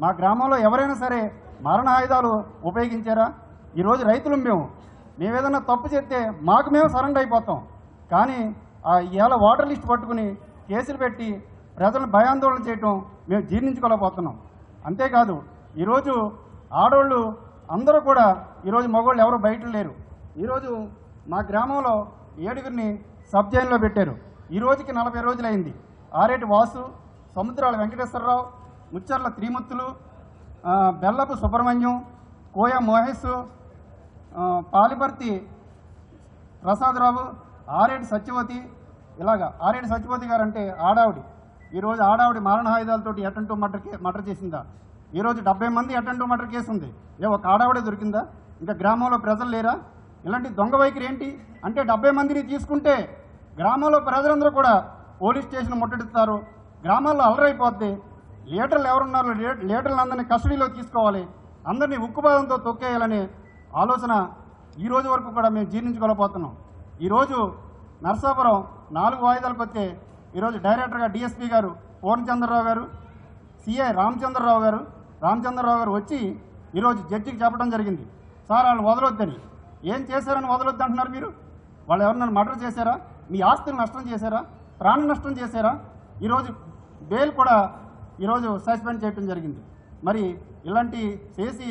మా గ్రామంలో ఎవరైనా సరే మరణ ఆయుధాలు ఉపయోగించారా? ఈరోజు రైతులు మేమేదన్నా తప్పు చేస్తే మాకు మేము సరెండర్ అయిపోతాం. కానీ ఇవాళ వాటర్ లిస్ట్ పట్టుకుని కేసులు పెట్టి ప్రజలను భయాందోళన చేయటం మేము జీర్ణించుకోలేకపోతున్నాం. అంతేకాదు ఈరోజు ఆడవాళ్ళు అందరూ కూడా, ఈరోజు మగవాళ్ళు ఎవరు బయట లేరు. ఈరోజు మా గ్రామంలో 7గురిని సబ్ జైల్లో పెట్టారు. ఈ రోజుకి 40 రోజులైంది. ఆరేటి వాసు, సముద్రాల వెంకటేశ్వరరావు, ముచ్చర్ల త్రిమూర్తులు, బెల్లపు సుబ్రహ్మణ్యం, కోయ మోహేష్, పాలిపర్తి ప్రసాదరావు, ఆరేటి సత్యవతి, ఇలాగా ఆరేటి సత్యవతి గారు అంటే ఆడావిడి. ఈరోజు ఆడావిడి మారణాయుధాలతోటి అటెంటివ్ మర్డర్ చేసిందా? ఈరోజు 70 మంది అటెంటివ్ మర్డర్ కేసు ఉంది. ఒక ఆడావిడే దొరికిందా? ఇంకా గ్రామంలో ప్రజలు లేరా? ఇలాంటి దొంగ వైఖరి ఏంటి అంటే, 70 మందిని తీసుకుంటే గ్రామంలో ప్రజలందరూ కూడా పోలీస్ స్టేషన్ ముట్టడిస్తారు, గ్రామాల్లో అల్లరైపోద్ది. లీడర్లు ఎవరున్నారో లీడర్లందరినీ కస్టడీలో తీసుకోవాలి, అందరినీ ఉక్కుపాదంతో తొక్కేయాలనే ఆలోచన ఈ రోజు వరకు కూడా మేము జీర్ణించుకోలేకపోతున్నాం. ఈరోజు నర్సాపురం 4 వాయిదాలకు వస్తే ఈరోజు డైరెక్టర్గా డిఎస్పీ గారు పూర్ణచంద్రరావు గారు, సిఐ రామచంద్రరావు గారు వచ్చి ఈరోజు జడ్జికి చెప్పడం జరిగింది, సార్ వాళ్ళని వదలొద్దని. ఏం చేశారని వదలొద్దు అంటున్నారు మీరు? వాళ్ళు ఎవరన్నా మర్డర్ చేశారా? మీ ఆస్తులు నష్టం చేశారా? ప్రాణ నష్టం చేశారా? ఈరోజు బెయిల్ కూడా ఈరోజు సస్పెండ్ చేయడం జరిగింది. మరి ఇలాంటి చేసి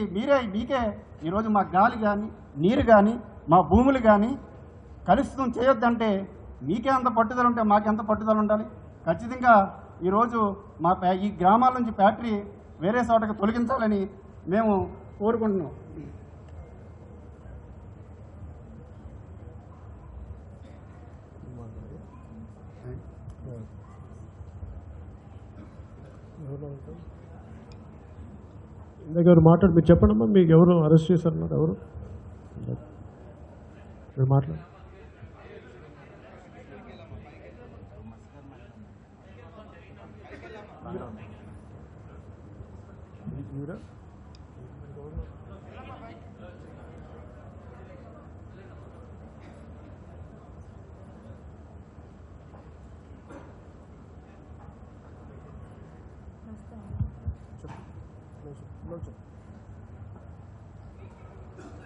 మీకే ఈరోజు మా గాలి కానీ నీరు కానీ మా భూములు కానీ కలుషితం చేయొద్దంటే మీకే అంత పట్టుదల ఉంటే మాకెంత పట్టుదల ఉండాలి? ఖచ్చితంగా ఈరోజు ఈ గ్రామాల నుంచి ఫ్యాక్టరీ వేరే చోటకి తొలగించాలని మేము కోరుకుంటున్నాం. ఇందాక మాట్లాడు, మీరు చెప్పండమ్మా, మీకు ఎవరు అరెస్ట్ చేశారన్నారు? ఎవరు మీరు మాట్లాడు.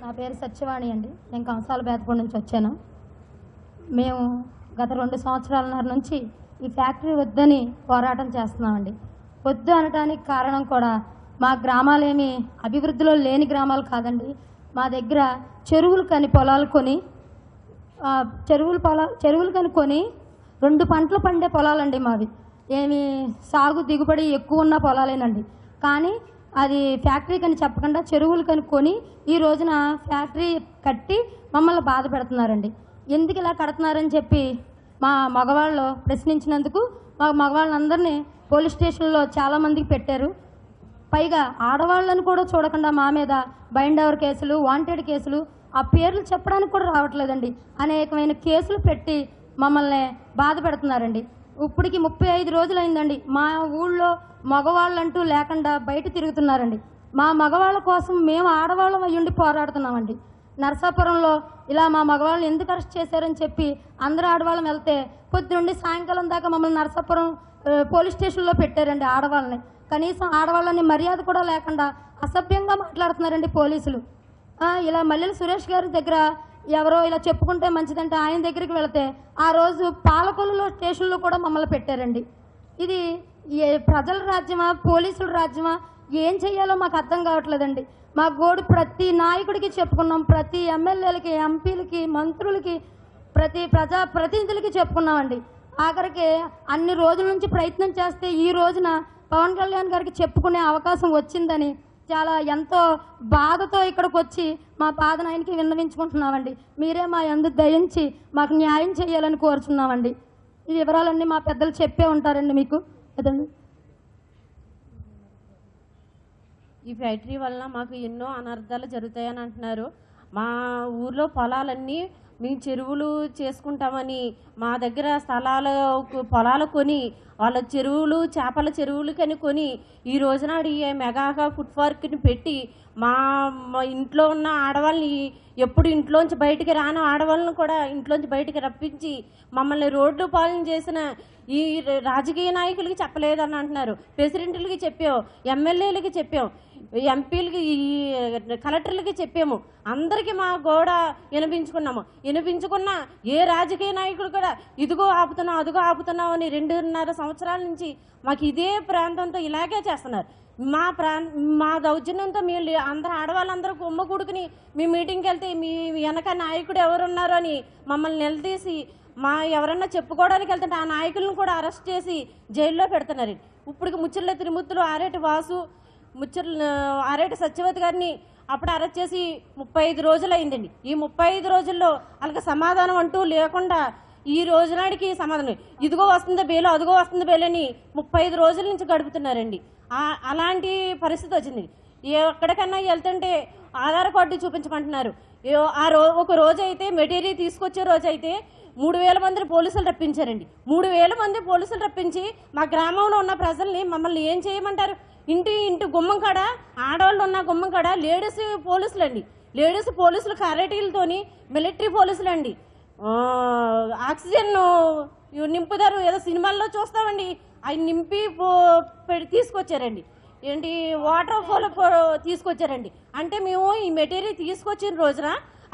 నా పేరు సత్యవాణి అండి. నేను కంసాల బేతపూడి నుంచి వచ్చాను. మేము గత 2 సంవత్సరాలన్నర నుంచి ఈ ఫ్యాక్టరీ వద్దని పోరాటం చేస్తున్నామండి. వద్దు అనడానికి కారణం కూడా, మా గ్రామాలేమి అభివృద్ధిలో లేని గ్రామాలు కాదండి. మా దగ్గర చెరువులు కని పొలాలు కొని చెరువులు కనుక్కొని 2 పంటలు పండే పొలాలండి మావి. ఏమి సాగు దిగుబడి ఎక్కువ ఉన్న పొలాలేనండి. కానీ అది ఫ్యాక్టరీకి అని చెప్పకుండా చెరువులు కనుక్కొని ఈ రోజున ఫ్యాక్టరీ కట్టి మమ్మల్ని బాధ పెడుతున్నారండి. ఎందుకు ఇలా కడుతున్నారని చెప్పి మా మగవాళ్ళు ప్రశ్నించినందుకు మా మగవాళ్ళందరినీ పోలీస్ స్టేషన్లో చాలామందికి పెట్టారు. పైగా ఆడవాళ్ళని కూడా చూడకుండా మా మీద బైండ్ ఓవర్ కేసులు, వాంటెడ్ కేసులు, ఆ పేర్లు చెప్పడానికి కూడా రావట్లేదండి, అనేకమైన కేసులు పెట్టి మమ్మల్ని బాధ పెడుతున్నారండి. ఇప్పటికి 35 రోజులైందండి మా ఊళ్ళో మగవాళ్ళంటూ లేకుండా బయట తిరుగుతున్నారండి. మా మగవాళ్ళ కోసం మేము ఆడవాళ్ళం అయ్యుండి పోరాడుతున్నామండి. నరసాపురంలో ఇలా మా మగవాళ్ళని ఎందుకు అరెస్ట్ చేశారని చెప్పి అందరూ ఆడవాళ్ళం వెళ్తే పొద్దుండి సాయంకాలం దాకా మమ్మల్ని నరసాపురం పోలీస్ స్టేషన్లో పెట్టారండి ఆడవాళ్ళని. కనీసం ఆడవాళ్ళని మర్యాద కూడా లేకుండా అసభ్యంగా మాట్లాడుతున్నారండి పోలీసులు. ఇలా మల్లెల సురేష్ గారి దగ్గర ఎవరో ఇలా చెప్పుకుంటే మంచిదంటే ఆయన దగ్గరికి వెళితే ఆ రోజు పాలకొల్లులో స్టేషన్లో కూడా మమ్మల్ని పెట్టారండి. ఇది ప్రజల రాజ్యమా, పోలీసుల రాజ్యమా, ఏం చెయ్యాలో మాకు అర్థం కావట్లేదండి. మా గోడు ప్రతి నాయకుడికి చెప్పుకున్నాం, ప్రతి ఎమ్మెల్యేలకి, ఎంపీలకి, మంత్రులకి, ప్రతి ప్రజాప్రతినిధులకి చెప్పుకున్నామండి. ఆఖరికి అన్ని రోజుల నుంచి ప్రయత్నం చేస్తే ఈ రోజున పవన్ కళ్యాణ్ గారికి చెప్పుకునే అవకాశం వచ్చిందని చాలా ఎంతో బాధతో ఇక్కడికి వచ్చి మా బాధను ఆయనకి విన్నవించుకుంటున్నామండి. మీరే మా యందు దయించి మాకు న్యాయం చేయాలని కోరుచున్నామండి. ఈ వివరాలన్నీ మా పెద్దలు చెప్పే ఉంటారండి మీకు. అదండి. ఈ ఫ్యాక్టరీ వలన మాకు ఎన్నో అనర్థాలు జరుగుతాయని అంటున్నారు. మా ఊర్లో పొలాలన్నీ మేము చెరువులు చేసుకుంటామని మా దగ్గర పొలాలు కొని వాళ్ళ చెరువులు, చేపల చెరువులు కొని ఈ రోజునాడు ఈ మెగాగా ఫుడ్ పార్క్ని పెట్టి మా ఇంట్లో ఉన్న ఆడవాళ్ళని, ఎప్పుడు ఇంట్లోంచి బయటికి రాని ఆడవాళ్ళని కూడా ఇంట్లోంచి బయటికి రప్పించి మమ్మల్ని రోడ్డు పాలన చేసిన ఈ రాజకీయ నాయకులకి చెప్పలేదని అంటున్నారు. ప్రెసిడెంట్లకి చెప్పాం, ఎమ్మెల్యేలకి చెప్పాం, ఎంపీలకి, ఈ కలెక్టర్లకి చెప్పాము. అందరికీ మా గోడ వినిపించుకున్న ఏ రాజకీయ నాయకుడు కూడా ఇదిగో ఆపుతున్నాం, అదిగో ఆపుతున్నాం అని 2.5 సంవత్సరాల నుంచి మాకు ఇదే ప్రాంతంతో ఇలాగే చేస్తున్నారు. మా దౌర్జన్యంతో మీరు అందరూ ఆడవాళ్ళందరూ గుమ్మ కూడుకుని మీ మీటింగ్కి వెళ్తే మీ వెనక నాయకుడు ఎవరున్నారు అని మమ్మల్ని నిలదీసి ఎవరన్నా చెప్పుకోవడానికి వెళ్తుంటే ఆ నాయకులను కూడా అరెస్ట్ చేసి జైల్లో పెడుతున్నారు. ఇప్పుడు ముచ్చర్ల తిరుమూర్తులు, ఆరేటి వాసు, ఆరేటి సత్యవతి గారిని అప్పుడు అరెస్ట్ చేసి 35 రోజులు అయిందండి. ఈ 35 రోజుల్లో వాళ్ళకి సమాధానం అంటూ లేకుండా ఈ రోజునాడికి సమాధానం ఇదిగో వస్తుంది బెయిల్, అదిగో వస్తుంది బెయిల్ అని 35 రోజుల నుంచి గడుపుతున్నారండి. అలాంటి పరిస్థితి వచ్చింది. ఎక్కడికన్నా వెళ్తుంటే ఆధార్ కార్డు చూపించమంటున్నారు. ఒక రోజు అయితే మెటీరియల్ తీసుకొచ్చే రోజు అయితే 3,000 మంది పోలీసులు రప్పించారండి. 3,000 మంది పోలీసులు రప్పించి మా గ్రామంలో ఉన్న ప్రజల్ని మమ్మల్ని ఏం చేయమంటారు? ఇంటి గుమ్మం కాడ ఆడవాళ్ళు ఉన్న గుమ్మం కాడ లేడీస్ పోలీసులు అండి, లేడీస్ పోలీసులు కరాటీలతోని, మిలిటరీ పోలీసులు అండి, ఆక్సిజన్ నింపుతారు, ఏదో సినిమాల్లో చూస్తామండి, అవి నింపి తీసుకొచ్చారండి. ఏంటి వాటర్ ఫాల్ తీసుకొచ్చారండి. అంటే మేము ఈ మెటీరియల్ తీసుకొచ్చిన రోజున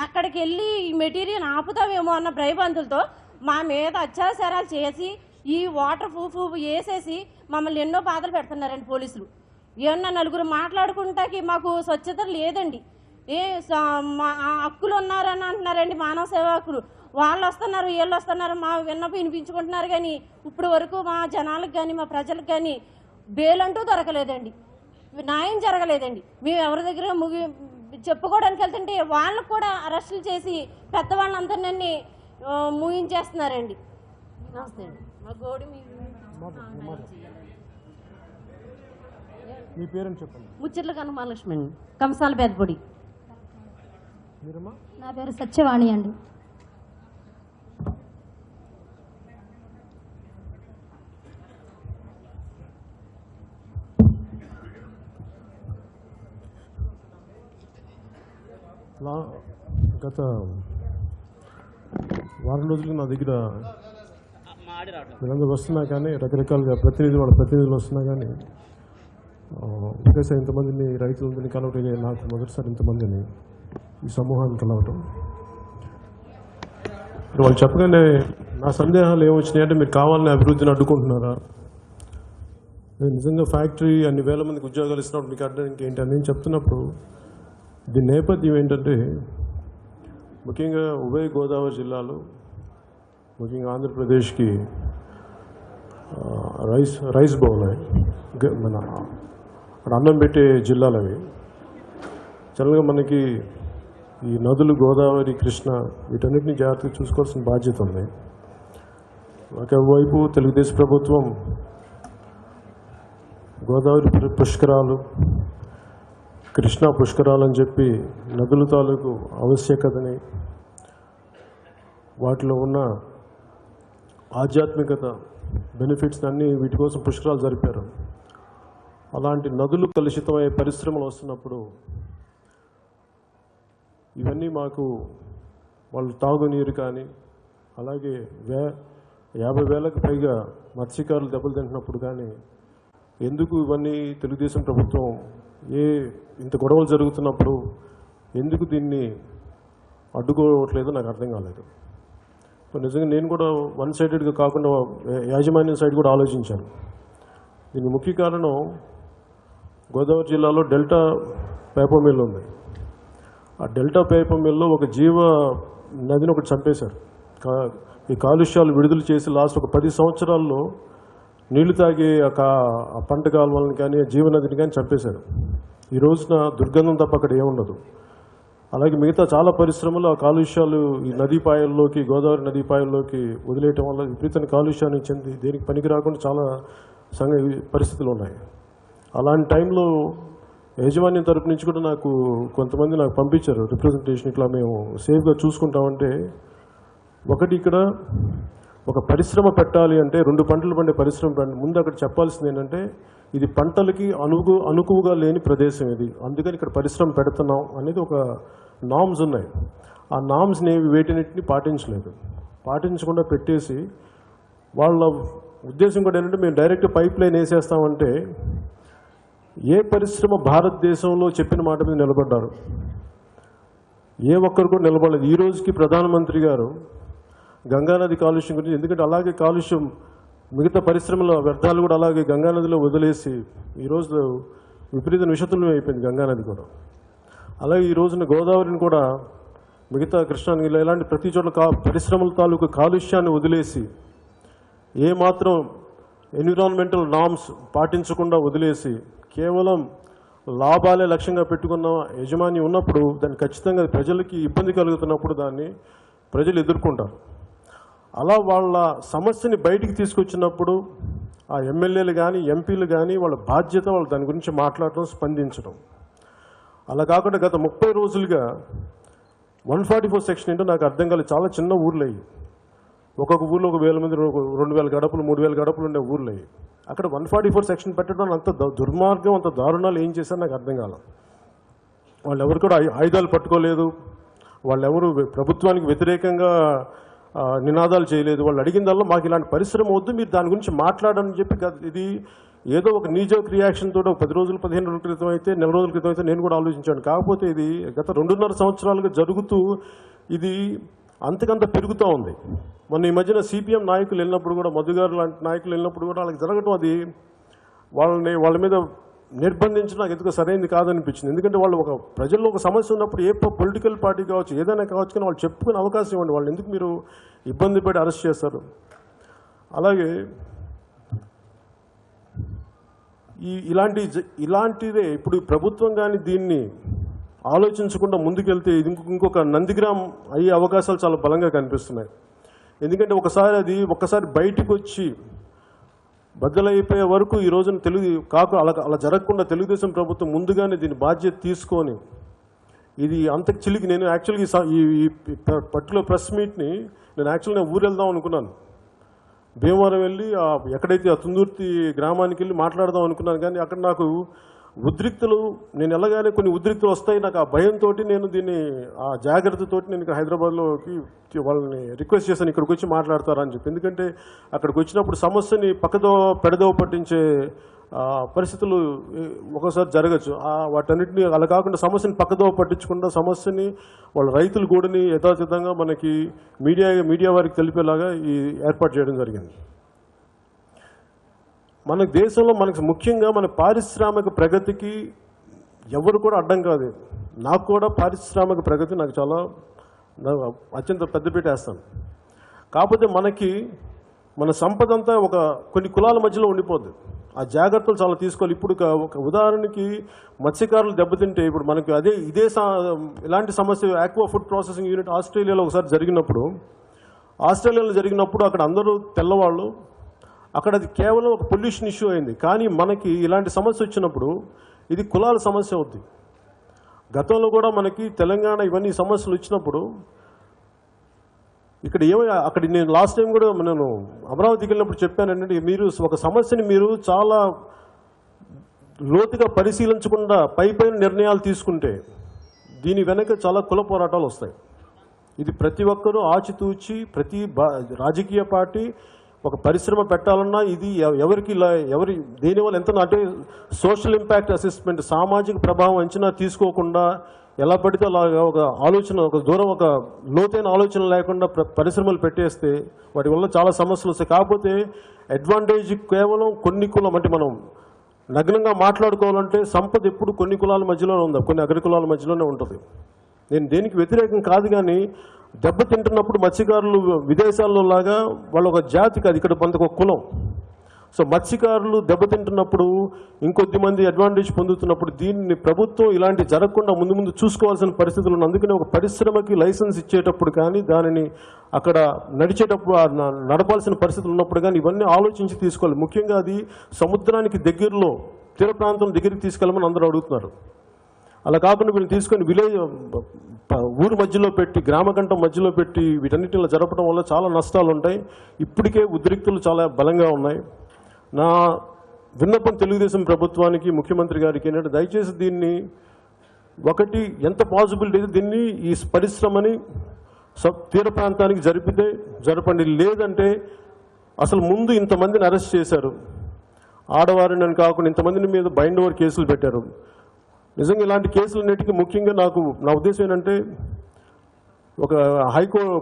అక్కడికి వెళ్ళి ఈ మెటీరియల్ ఆపుతామేమో అన్న భయబంతులతో మా మీద అత్యాచారాలు చేసి ఈ వాటర్ ప్రూఫ్ వేసేసి మమ్మల్ని ఎన్నో బాధలు పెడుతున్నారండి పోలీసులు. ఏమన్నా నలుగురు మాట్లాడుకుంటాకి మాకు స్వచ్ఛత లేదండి. హక్కులు ఉన్నారని అంటున్నారండి మానవ సేవకులు. వాళ్ళు వస్తున్నారు, వీళ్ళు వస్తున్నారు, మా విన్నపం వినిపించుకుంటున్నారు. కానీ ఇప్పుడు వరకు మా జనాలకు కానీ మా ప్రజలకు కానీ బెయిల్ అంటూ దొరకలేదండి, న్యాయం జరగలేదండి. మేము ఎవరి దగ్గర చెప్పుకోవడానికి వెళ్తుంటే వాళ్ళకు కూడా అరెస్టులు చేసి పెద్దవాళ్ళందరినీ ముగించేస్తున్నారండి. నమస్తే అండి. మా గోడి మీ పేరెంట్ చెప్పండి. ముచ్చర్ల కనుమహాలక్ష్మి అండి, కంసాల పెద్దపొడి. నా పేరు సత్యవాణి అండి. గత వారం రోజులు నా దగ్గర వీళ్ళందరూ వస్తున్నా కానీ రకరకాలుగా వాళ్ళ ప్రతినిధులు వస్తున్నా కానీ ఒకేసారి ఇంతమందిని రైతులందరినీ కలవటం నాకు మొదటిసారి ఇంతమందిని ఈ సమూహాన్ని కలవటం. వాళ్ళు చెప్పగానే నా సందేహాలు ఏమొచ్చినాయంటే మీరు కావాలని అభివృద్ధిని అడ్డుకుంటున్నారా, నిజంగా ఫ్యాక్టరీ అన్ని వేల మందికి ఉద్యోగాలు ఇస్తున్నప్పుడు మీకు అడ్డానికి ఏంటి అని నేను చెప్తున్నప్పుడు దీని నేపథ్యం ఏంటంటే ముఖ్యంగా ఉభయ గోదావరి జిల్లాలో ముఖ్యంగా ఆంధ్రప్రదేశ్కి రైస్ బౌల్ మన అక్కడ అన్నం పెట్టే జిల్లాలు అవి. జనరల్గా మనకి ఈ నదులు గోదావరి, కృష్ణ వీటన్నిటిని జాగ్రత్తగా చూసుకోవాల్సిన బాధ్యత ఉంది. ఒకవైపు తెలుగుదేశం ప్రభుత్వం గోదావరి పుష్కరాలు, కృష్ణా పుష్కరాలు అని చెప్పి నదుల తాలూకు ఆవశ్యకతని, వాటిలో ఉన్న ఆధ్యాత్మికత బెనిఫిట్స్ అన్నీ వీటి కోసం పుష్కరాలు జరిపారు. అలాంటి నదులు కలుషితమయ్యే పరిశ్రమలు వస్తున్నప్పుడు ఇవన్నీ మాకు వాళ్ళు తాగునీరు కానీ, అలాగే 50,000కు పైగా మత్స్యకారులు దెబ్బలు తింటున్నప్పుడు కానీ ఎందుకు ఇవన్నీ తెలుగుదేశం ప్రభుత్వం ఇంత గొడవలు జరుగుతున్నప్పుడు ఎందుకు దీన్ని అడ్డుకోవట్లేదో నాకు అర్థం కాలేదు. నిజంగా నేను కూడా వన్ సైడెడ్గా కాకుండా యాజమాన్యం సైడ్ కూడా ఆలోచించాను. దీనికి ముఖ్య కారణం గోదావరి జిల్లాలో డెల్టా పేపర్ మిల్ ఉంది. ఆ డెల్టా పేపర్ మిల్లో ఒక జీవ నదిని ఒకటి చంపేశారు. ఈ కాలుష్యాలు విడుదల చేసి లాస్ట్ ఒక 10 సంవత్సరాల్లో నీళ్లు తాగే ఆ పంట కాలువలను కానీ జీవనదిని కానీ చంపేశారు. ఈ రోజున దుర్గంధం తప్ప అక్కడ ఏముండదు. అలాగే మిగతా చాలా పరిశ్రమలు ఆ కాలుష్యాలు ఈ నదీపాయల్లోకి, గోదావరి నదీపాయల్లోకి వదిలేయటం వల్ల విపరీతమైన కాలుష్యాన్ని చెంది దేనికి పనికి రాకుండా చాలా పరిస్థితులు ఉన్నాయి. అలాంటి టైంలో యాజమాన్యం తరపు నుంచి కూడా కొంతమంది నాకు పంపించారు రిప్రజెంటేషన్, ఇట్లా మేము సేఫ్గా చూసుకుంటామంటే. ఒకటి, ఇక్కడ ఒక పరిశ్రమ పెట్టాలి అంటే 2 పంటలు పండే పరిశ్రమ ముందు అక్కడ చెప్పాల్సింది ఏంటంటే ఇది పంటలకి అనుకువగా లేని ప్రదేశం ఇది, అందుకని ఇక్కడ పరిశ్రమ పెడుతున్నాం అనేది ఒక నామ్స్ ఉన్నాయి. ఆ నామ్స్ని వేటిన్నిటిని పాటించకుండా పెట్టేసి వాళ్ళ ఉద్దేశం కూడా ఏంటంటే మేము డైరెక్ట్ పైప్ లైన్ వేసేస్తామంటే ఏ పరిశ్రమ భారతదేశంలో చెప్పిన మాట మీద నిలబడ్డారు? ఏ ఒక్కరు కూడా నిలబడలేదు. ఈ రోజుకి ప్రధానమంత్రి గారు గంగానది కాలుష్యం గురించి, ఎందుకంటే అలాగే కాలుష్యం మిగతా పరిశ్రమల వ్యర్థాలు కూడా అలాగే గంగానదిలో వదిలేసి ఈరోజు విపరీత విషతుల్యం అయిపోయింది గంగానది కూడా. అలాగే ఈ రోజున గోదావరిని కూడా మిగతా కృష్ణా నీళ్ళు ఇలాంటి ప్రతి చోట్ల పరిశ్రమల తాలూకు కాలుష్యాన్ని వదిలేసి ఏమాత్రం ఎన్విరాన్మెంటల్ నామ్స్ పాటించకుండా వదిలేసి కేవలం లాభాలే లక్ష్యంగా పెట్టుకున్న యజమాని ఉన్నప్పుడు దాన్ని ఖచ్చితంగా ప్రజలకి ఇబ్బంది కలుగుతున్నప్పుడు దాన్ని ప్రజలు ఎదుర్కొంటారు. అలా వాళ్ళ సమస్యని బయటికి తీసుకొచ్చినప్పుడు ఆ ఎమ్మెల్యేలు కానీ ఎంపీలు కానీ వాళ్ళ బాధ్యత వాళ్ళు దాని గురించి మాట్లాడటం, స్పందించడం. అలా కాకుండా గత 30 రోజులుగా 144 సెక్షన్ ఏంటో నాకు అర్థం కాలేదు. చాలా చిన్న ఊర్లు అయ్యి, ఒక్కొక్క ఊర్లో 1,000 మంది, 2,000 గడపలు, 3,000 గడపలు ఉండే ఊర్లు అయ్యి, అక్కడ 144 సెక్షన్ పెట్టడం అంత దుర్మార్గం, అంత దారుణాలు ఏం చేశారో నాకు అర్థం కాలేదు. వాళ్ళు ఎవరు కూడా ఆయుధాలు పట్టుకోలేదు, వాళ్ళెవరు ప్రభుత్వానికి వ్యతిరేకంగా నినాదాలు చేయలేదు. వాళ్ళు అడిగిందల్లా మాకు ఇలాంటి పరిశ్రమ వద్దు, మీరు దాని గురించి మాట్లాడని చెప్పి. ఇది ఏదో ఒక నీజోక్ రియాక్షన్ తోటి 10 రోజులు 15 రోజుల క్రితం అయితే, నెల రోజుల క్రితం అయితే నేను కూడా ఆలోచించాను. కాకపోతే ఇది గత 2.5 సంవత్సరాలుగా జరుగుతూ ఇది అంతకంత పెరుగుతూ ఉంది. మొన్న ఈ మధ్యన సిపిఎం నాయకులు వెళ్ళినప్పుడు కూడా, మధు గారు లాంటి నాయకులు వెళ్ళినప్పుడు కూడా వాళ్ళకి జరగటం, అది వాళ్ళ మీద నిర్బంధించడం నాకు ఎందుకు సరైనది కాదనిపించింది. ఎందుకంటే వాళ్ళు ప్రజల్లో ఒక సమస్య ఉన్నప్పుడు ఏ పొలిటికల్ పార్టీ కావచ్చు, ఏదైనా కావచ్చు, కానీ వాళ్ళు చెప్పుకునే అవకాశం ఇవ్వండి. వాళ్ళు ఎందుకు మీరు ఇబ్బంది పడి అరెస్ట్ చేస్తారు? అలాగే ఇలాంటిదే ఇప్పుడు ప్రభుత్వం కానీ దీన్ని ఆలోచించకుండా ముందుకెళ్తే ఇది ఇంకొక నందిగ్రామ్ అయ్యే అవకాశాలు చాలా బలంగా కనిపిస్తున్నాయి. ఎందుకంటే ఒక్కసారి బయటకు వచ్చి బద్దలైపోయే వరకు ఈ రోజున అలా జరగకుండా తెలుగుదేశం ప్రభుత్వం ముందుగానే దీని బాధ్యత తీసుకొని, ఇది అంతకు చిలికి నేను యాక్చువల్గా ఈ పర్టికులర్ ప్రెస్ మీట్ని నేను యాక్చువల్గా ఊరు వెళ్దాం అనుకున్నాను. భీమవరం వెళ్ళి ఎక్కడైతే ఆ తుందుర్తి గ్రామానికి వెళ్ళి మాట్లాడదాం అనుకున్నాను. కానీ అక్కడ నాకు నేను వెళ్ళగానే కొన్ని ఉద్రిక్తులు వస్తాయి. నాకు ఆ భయంతో నేను దీన్ని ఆ జాగ్రత్తతోటి నేను ఇక్కడ హైదరాబాద్లోకి వాళ్ళని రిక్వెస్ట్ చేశాను, ఇక్కడికి వచ్చి మాట్లాడతారని చెప్పి. ఎందుకంటే అక్కడికి వచ్చినప్పుడు సమస్యని పెడదోవ పట్టించే పరిస్థితులు ఒకసారి జరగచ్చు. వాటన్నిటిని అలా కాకుండా సమస్యని పక్కదోవ పట్టించకుండా సమస్యని వాళ్ళ రైతుల గూడని యథాతథంగా మనకి మీడియా వారికి తెలిపేలాగా ఈ ఏర్పాటు చేయడం జరిగింది. మన దేశంలో ముఖ్యంగా మన పారిశ్రామిక ప్రగతికి ఎవరు కూడా అడ్డం కాదు. నాకు కూడా పారిశ్రామిక ప్రగతి అత్యంత పెద్దపీట వేస్తాను. కాకపోతే మనకి మన సంపద అంతా కొన్ని కులాల మధ్యలో ఉండిపోద్ది. ఆ జాగ్రత్తలు చాలా తీసుకోవాలి. ఇప్పుడు ఒక ఉదాహరణకి మత్స్యకారులు దెబ్బతింటే ఇప్పుడు మనకి ఇలాంటి సమస్య ఆక్వా ఫుడ్ ప్రాసెసింగ్ యూనిట్ ఆస్ట్రేలియాలో ఒకసారి జరిగినప్పుడు అక్కడ అందరూ తెల్లవాళ్ళు, అక్కడ అది కేవలం ఒక పొల్యూషన్ ఇష్యూ అయింది. కానీ మనకి ఇలాంటి సమస్య వచ్చినప్పుడు ఇది కులాల సమస్య అవుద్ది. గతంలో కూడా మనకి తెలంగాణ ఇవన్నీ సమస్యలు వచ్చినప్పుడు అక్కడ నేను లాస్ట్ టైం కూడా నేను అమరావతికి వెళ్ళినప్పుడు చెప్పానంటే, మీరు ఒక సమస్యని మీరు చాలా లోతుగా పరిశీలించకుండా పైపైన నిర్ణయాలు తీసుకుంటే దీని వెనక చాలా కుల పోరాటాలు వస్తాయి. ఇది ప్రతి ఒక్కరూ ఆచితూచి ప్రతి రాజకీయ పార్టీ ఒక పరిశ్రమ పెట్టాలన్నా ఇది దేనివల్ల ఎంత అంటే సోషల్ ఇంపాక్ట్ అసెస్మెంట్, సామాజిక ప్రభావం అంచనా తీసుకోకుండా ఎలా పడితే అలాగా ఒక లోతైన ఆలోచన లేకుండా పరిశ్రమలు పెట్టేస్తే వాటి వల్ల చాలా సమస్యలు వస్తాయి. కాకపోతే అడ్వాంటేజ్ కేవలం కొన్ని కులం అంటే మనం నగ్నంగా మాట్లాడుకోవాలంటే సంపద ఎప్పుడు కొన్ని కులాల మధ్యలోనే ఉంది, కొన్ని అగ్ర కులాల మధ్యలోనే ఉంటుంది. నేను దేనికి వ్యతిరేకం కాదు, కానీ దెబ్బతింటున్నప్పుడు మత్స్యకారులు విదేశాల్లో లాగా వాళ్ళ ఒక జాతికి అది ఇక్కడ కొంత ఒక కులం. సో మత్స్యకారులు దెబ్బతింటున్నప్పుడు ఇంకొద్ది మంది అడ్వాంటేజ్ పొందుతున్నప్పుడు దీన్ని ప్రభుత్వం ఇలాంటి జరగకుండా ముందు చూసుకోవాల్సిన పరిస్థితులు ఉన్నాయి. అందుకనే ఒక పరిశ్రమకి లైసెన్స్ ఇచ్చేటప్పుడు కానీ దానిని అక్కడ నడపాల్సిన పరిస్థితులు ఉన్నప్పుడు కానీ ఇవన్నీ ఆలోచించి తీసుకోవాలి. ముఖ్యంగా అది సముద్రానికి దగ్గరలో తీర ప్రాంతం దగ్గరికి తీసుకెళ్ళమని అందరూ అడుగుతున్నారు. అలా కాకుండా వీళ్ళని తీసుకొని ఊరు మధ్యలో పెట్టి గ్రామకంఠం మధ్యలో పెట్టి వీటన్నిటిలో జరపడం వల్ల చాలా నష్టాలు ఉంటాయి. ఇప్పటికే ఉద్రిక్తులు చాలా బలంగా ఉన్నాయి. నా విన్నపం తెలుగుదేశం ప్రభుత్వానికి, ముఖ్యమంత్రి గారికి ఏంటంటే దయచేసి దీన్ని ఎంత పాసిబిలిటీ అయితే దీన్ని ఈ పరిశ్రమని తీర ప్రాంతానికి జరపండి. లేదంటే అసలు ముందు ఇంతమందిని అరెస్ట్ చేశారు, ఆడవారిని కాకుండా ఇంతమందిని మీద బైండ్ ఓవర్ కేసులు పెట్టారు. నిజంగా ఇలాంటి కేసులన్నిటికీ ముఖ్యంగా నా ఉద్దేశం ఏంటంటే ఒక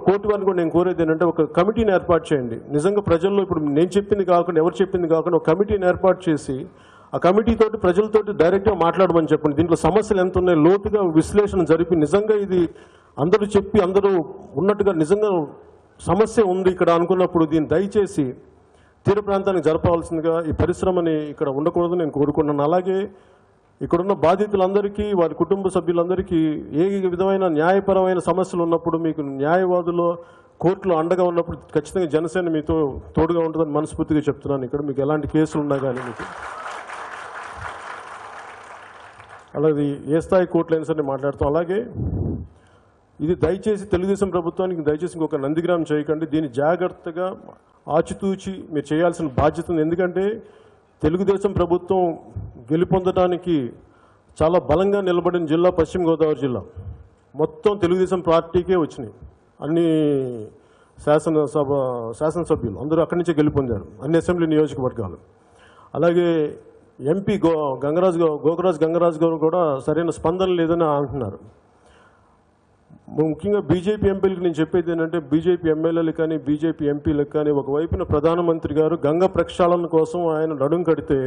కోర్టు వారిని కూడా నేను కోరేది ఏంటంటే ఒక కమిటీని ఏర్పాటు చేయండి. నిజంగా ప్రజల్లో ఇప్పుడు నేను చెప్పింది కాకుండా ఎవరు చెప్పింది కాకుండా ఒక కమిటీని ఏర్పాటు చేసి ఆ కమిటీతోటి ప్రజలతోటి డైరెక్ట్గా మాట్లాడమని చెప్పండి. దీంట్లో సమస్యలు ఎంత ఉన్నాయి లోతుగా విశ్లేషణ జరిపి నిజంగా ఇది అందరూ చెప్పి అందరూ ఉన్నట్టుగా నిజంగా సమస్య ఉంది ఇక్కడ అనుకున్నప్పుడు దీన్ని దయచేసి తీర ప్రాంతానికి జరపవలసిందిగా ఈ పరిశ్రమని ఇక్కడ ఉండకూడదు నేను కోరుకున్నాను. అలాగే ఇక్కడున్న బాధితులందరికీ వారి కుటుంబ సభ్యులందరికీ ఏ విధమైన న్యాయపరమైన సమస్యలు ఉన్నప్పుడు మీకు న్యాయవాదులు కోర్టులో అండగా ఉన్నప్పుడు ఖచ్చితంగా జనసేన మీతో తోడుగా ఉంటుందని మనస్ఫూర్తిగా చెప్తున్నాను. ఇక్కడ మీకు ఎలాంటి కేసులు ఉన్నా కానీ మీకు అలాగే ఏ స్థాయి కోర్టులైనా సరే మాట్లాడుతాం. అలాగే ఇది దయచేసి తెలుగుదేశం ప్రభుత్వానికి దయచేసి ఇంకొక నందిగ్రామం చేయకండి. దీన్ని జాగ్రత్తగా ఆచితూచి మీరు చేయాల్సిన బాధ్యత ఉంది. ఎందుకంటే తెలుగుదేశం ప్రభుత్వం గెలుపొందడానికి చాలా బలంగా నిలబడిన జిల్లా పశ్చిమ గోదావరి జిల్లా. మొత్తం తెలుగుదేశం పార్టీకే వచ్చినాయి అన్ని శాసనసభ్యులు అందరూ అక్కడి నుంచే గెలుపొందారు, అన్ని అసెంబ్లీ నియోజకవర్గాలు. అలాగే ఎంపీ గోకరాజు గంగరాజు గారు కూడా సరైన స్పందన లేదని అంటున్నారు. ముఖ్యంగా బీజేపీ ఎంపీలకు నేను చెప్పేది ఏంటంటే బీజేపీ ఎమ్మెల్యేలు కానీ బీజేపీ ఎంపీలకు కానీ ఒకవైపున ప్రధానమంత్రి గారు గంగ ప్రక్షాళన కోసం ఆయన నడుం కడితే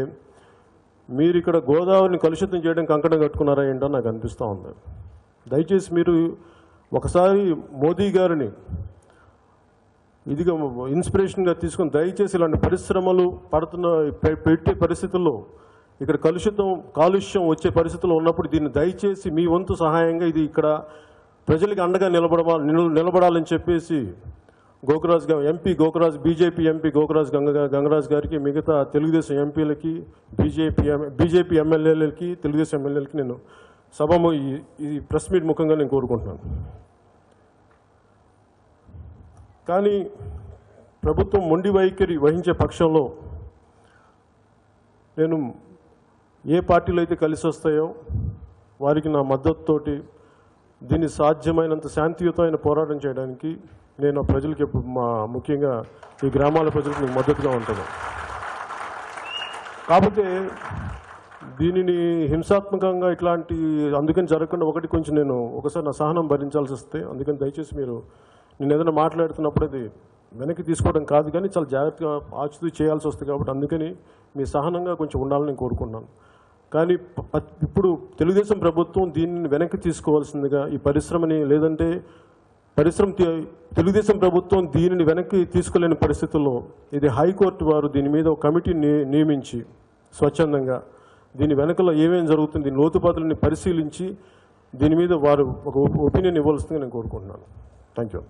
మీరు ఇక్కడ గోదావరిని కలుషితం చేయడం కంకణం కట్టుకున్నారా ఏంటో నాకు అనిపిస్తూ ఉంది. దయచేసి మీరు ఒకసారి మోదీ గారిని ఇదిగా ఇన్స్పిరేషన్గా తీసుకొని దయచేసి ఇలాంటి పరిశ్రమలు పెట్టే పరిస్థితుల్లో ఇక్కడ కాలుష్యం వచ్చే పరిస్థితుల్లో ఉన్నప్పుడు దీన్ని దయచేసి మీ వంతు సహాయంగా ఇది ఇక్కడ ప్రజలకి అండగా నిలబడాలని చెప్పేసి బీజేపీ ఎంపీ గంగరాజు గారికి, మిగతా తెలుగుదేశం ఎంపీలకి, బీజేపీ ఎమ్మెల్యేలకి, తెలుగుదేశం ఎమ్మెల్యేలకి నేను ఈ ప్రెస్ మీట్ ముఖంగా నేను కోరుకుంటున్నాను. కానీ ప్రభుత్వం మొండి వైఖరి వహించే పక్షంలో నేను ఏ పార్టీలు అయితే కలిసి వస్తాయో వారికి నా మద్దతుతోటి దీన్ని సాధ్యమైనంత శాంతియుతమైన పోరాటం చేయడానికి నేను ప్రజలకి ముఖ్యంగా ఈ గ్రామాల ప్రజలకు మద్దతుగా ఉంటాను. కాకపోతే దీనిని హింసాత్మకంగా అందుకని జరగకుండా కొంచెం నేను ఒకసారి నా సహనం భరించాల్సి వస్తే, అందుకని దయచేసి మీరు నేను ఏదైనా మాట్లాడుతున్నప్పుడు అది వెనక్కి తీసుకోవడం కాదు కానీ చాలా జాగ్రత్తగా ఆచితూ చేయాల్సి వస్తుంది. కాబట్టి అందుకని మీ సహనంగా కొంచెం ఉండాలని నేను కోరుకున్నాను. కానీ ఇప్పుడు తెలుగుదేశం ప్రభుత్వం దీన్ని వెనక్కి తీసుకోవాల్సిందిగా ఈ పరిశ్రమని, లేదంటే తెలుగుదేశం ప్రభుత్వం దీనిని వెనక్కి తీసుకోలేని పరిస్థితుల్లో ఇది హైకోర్టు వారు దీని మీద ఒక కమిటీని నియమించి స్వచ్ఛందంగా దీని వెనకలో ఏమేమి జరుగుతుంది లోతుపాతులని పరిశీలించి దీని మీద వారు ఒక ఒపీనియన్ ఇవ్వాల్సిందిగా నేను కోరుకుంటున్నాను. Thank you.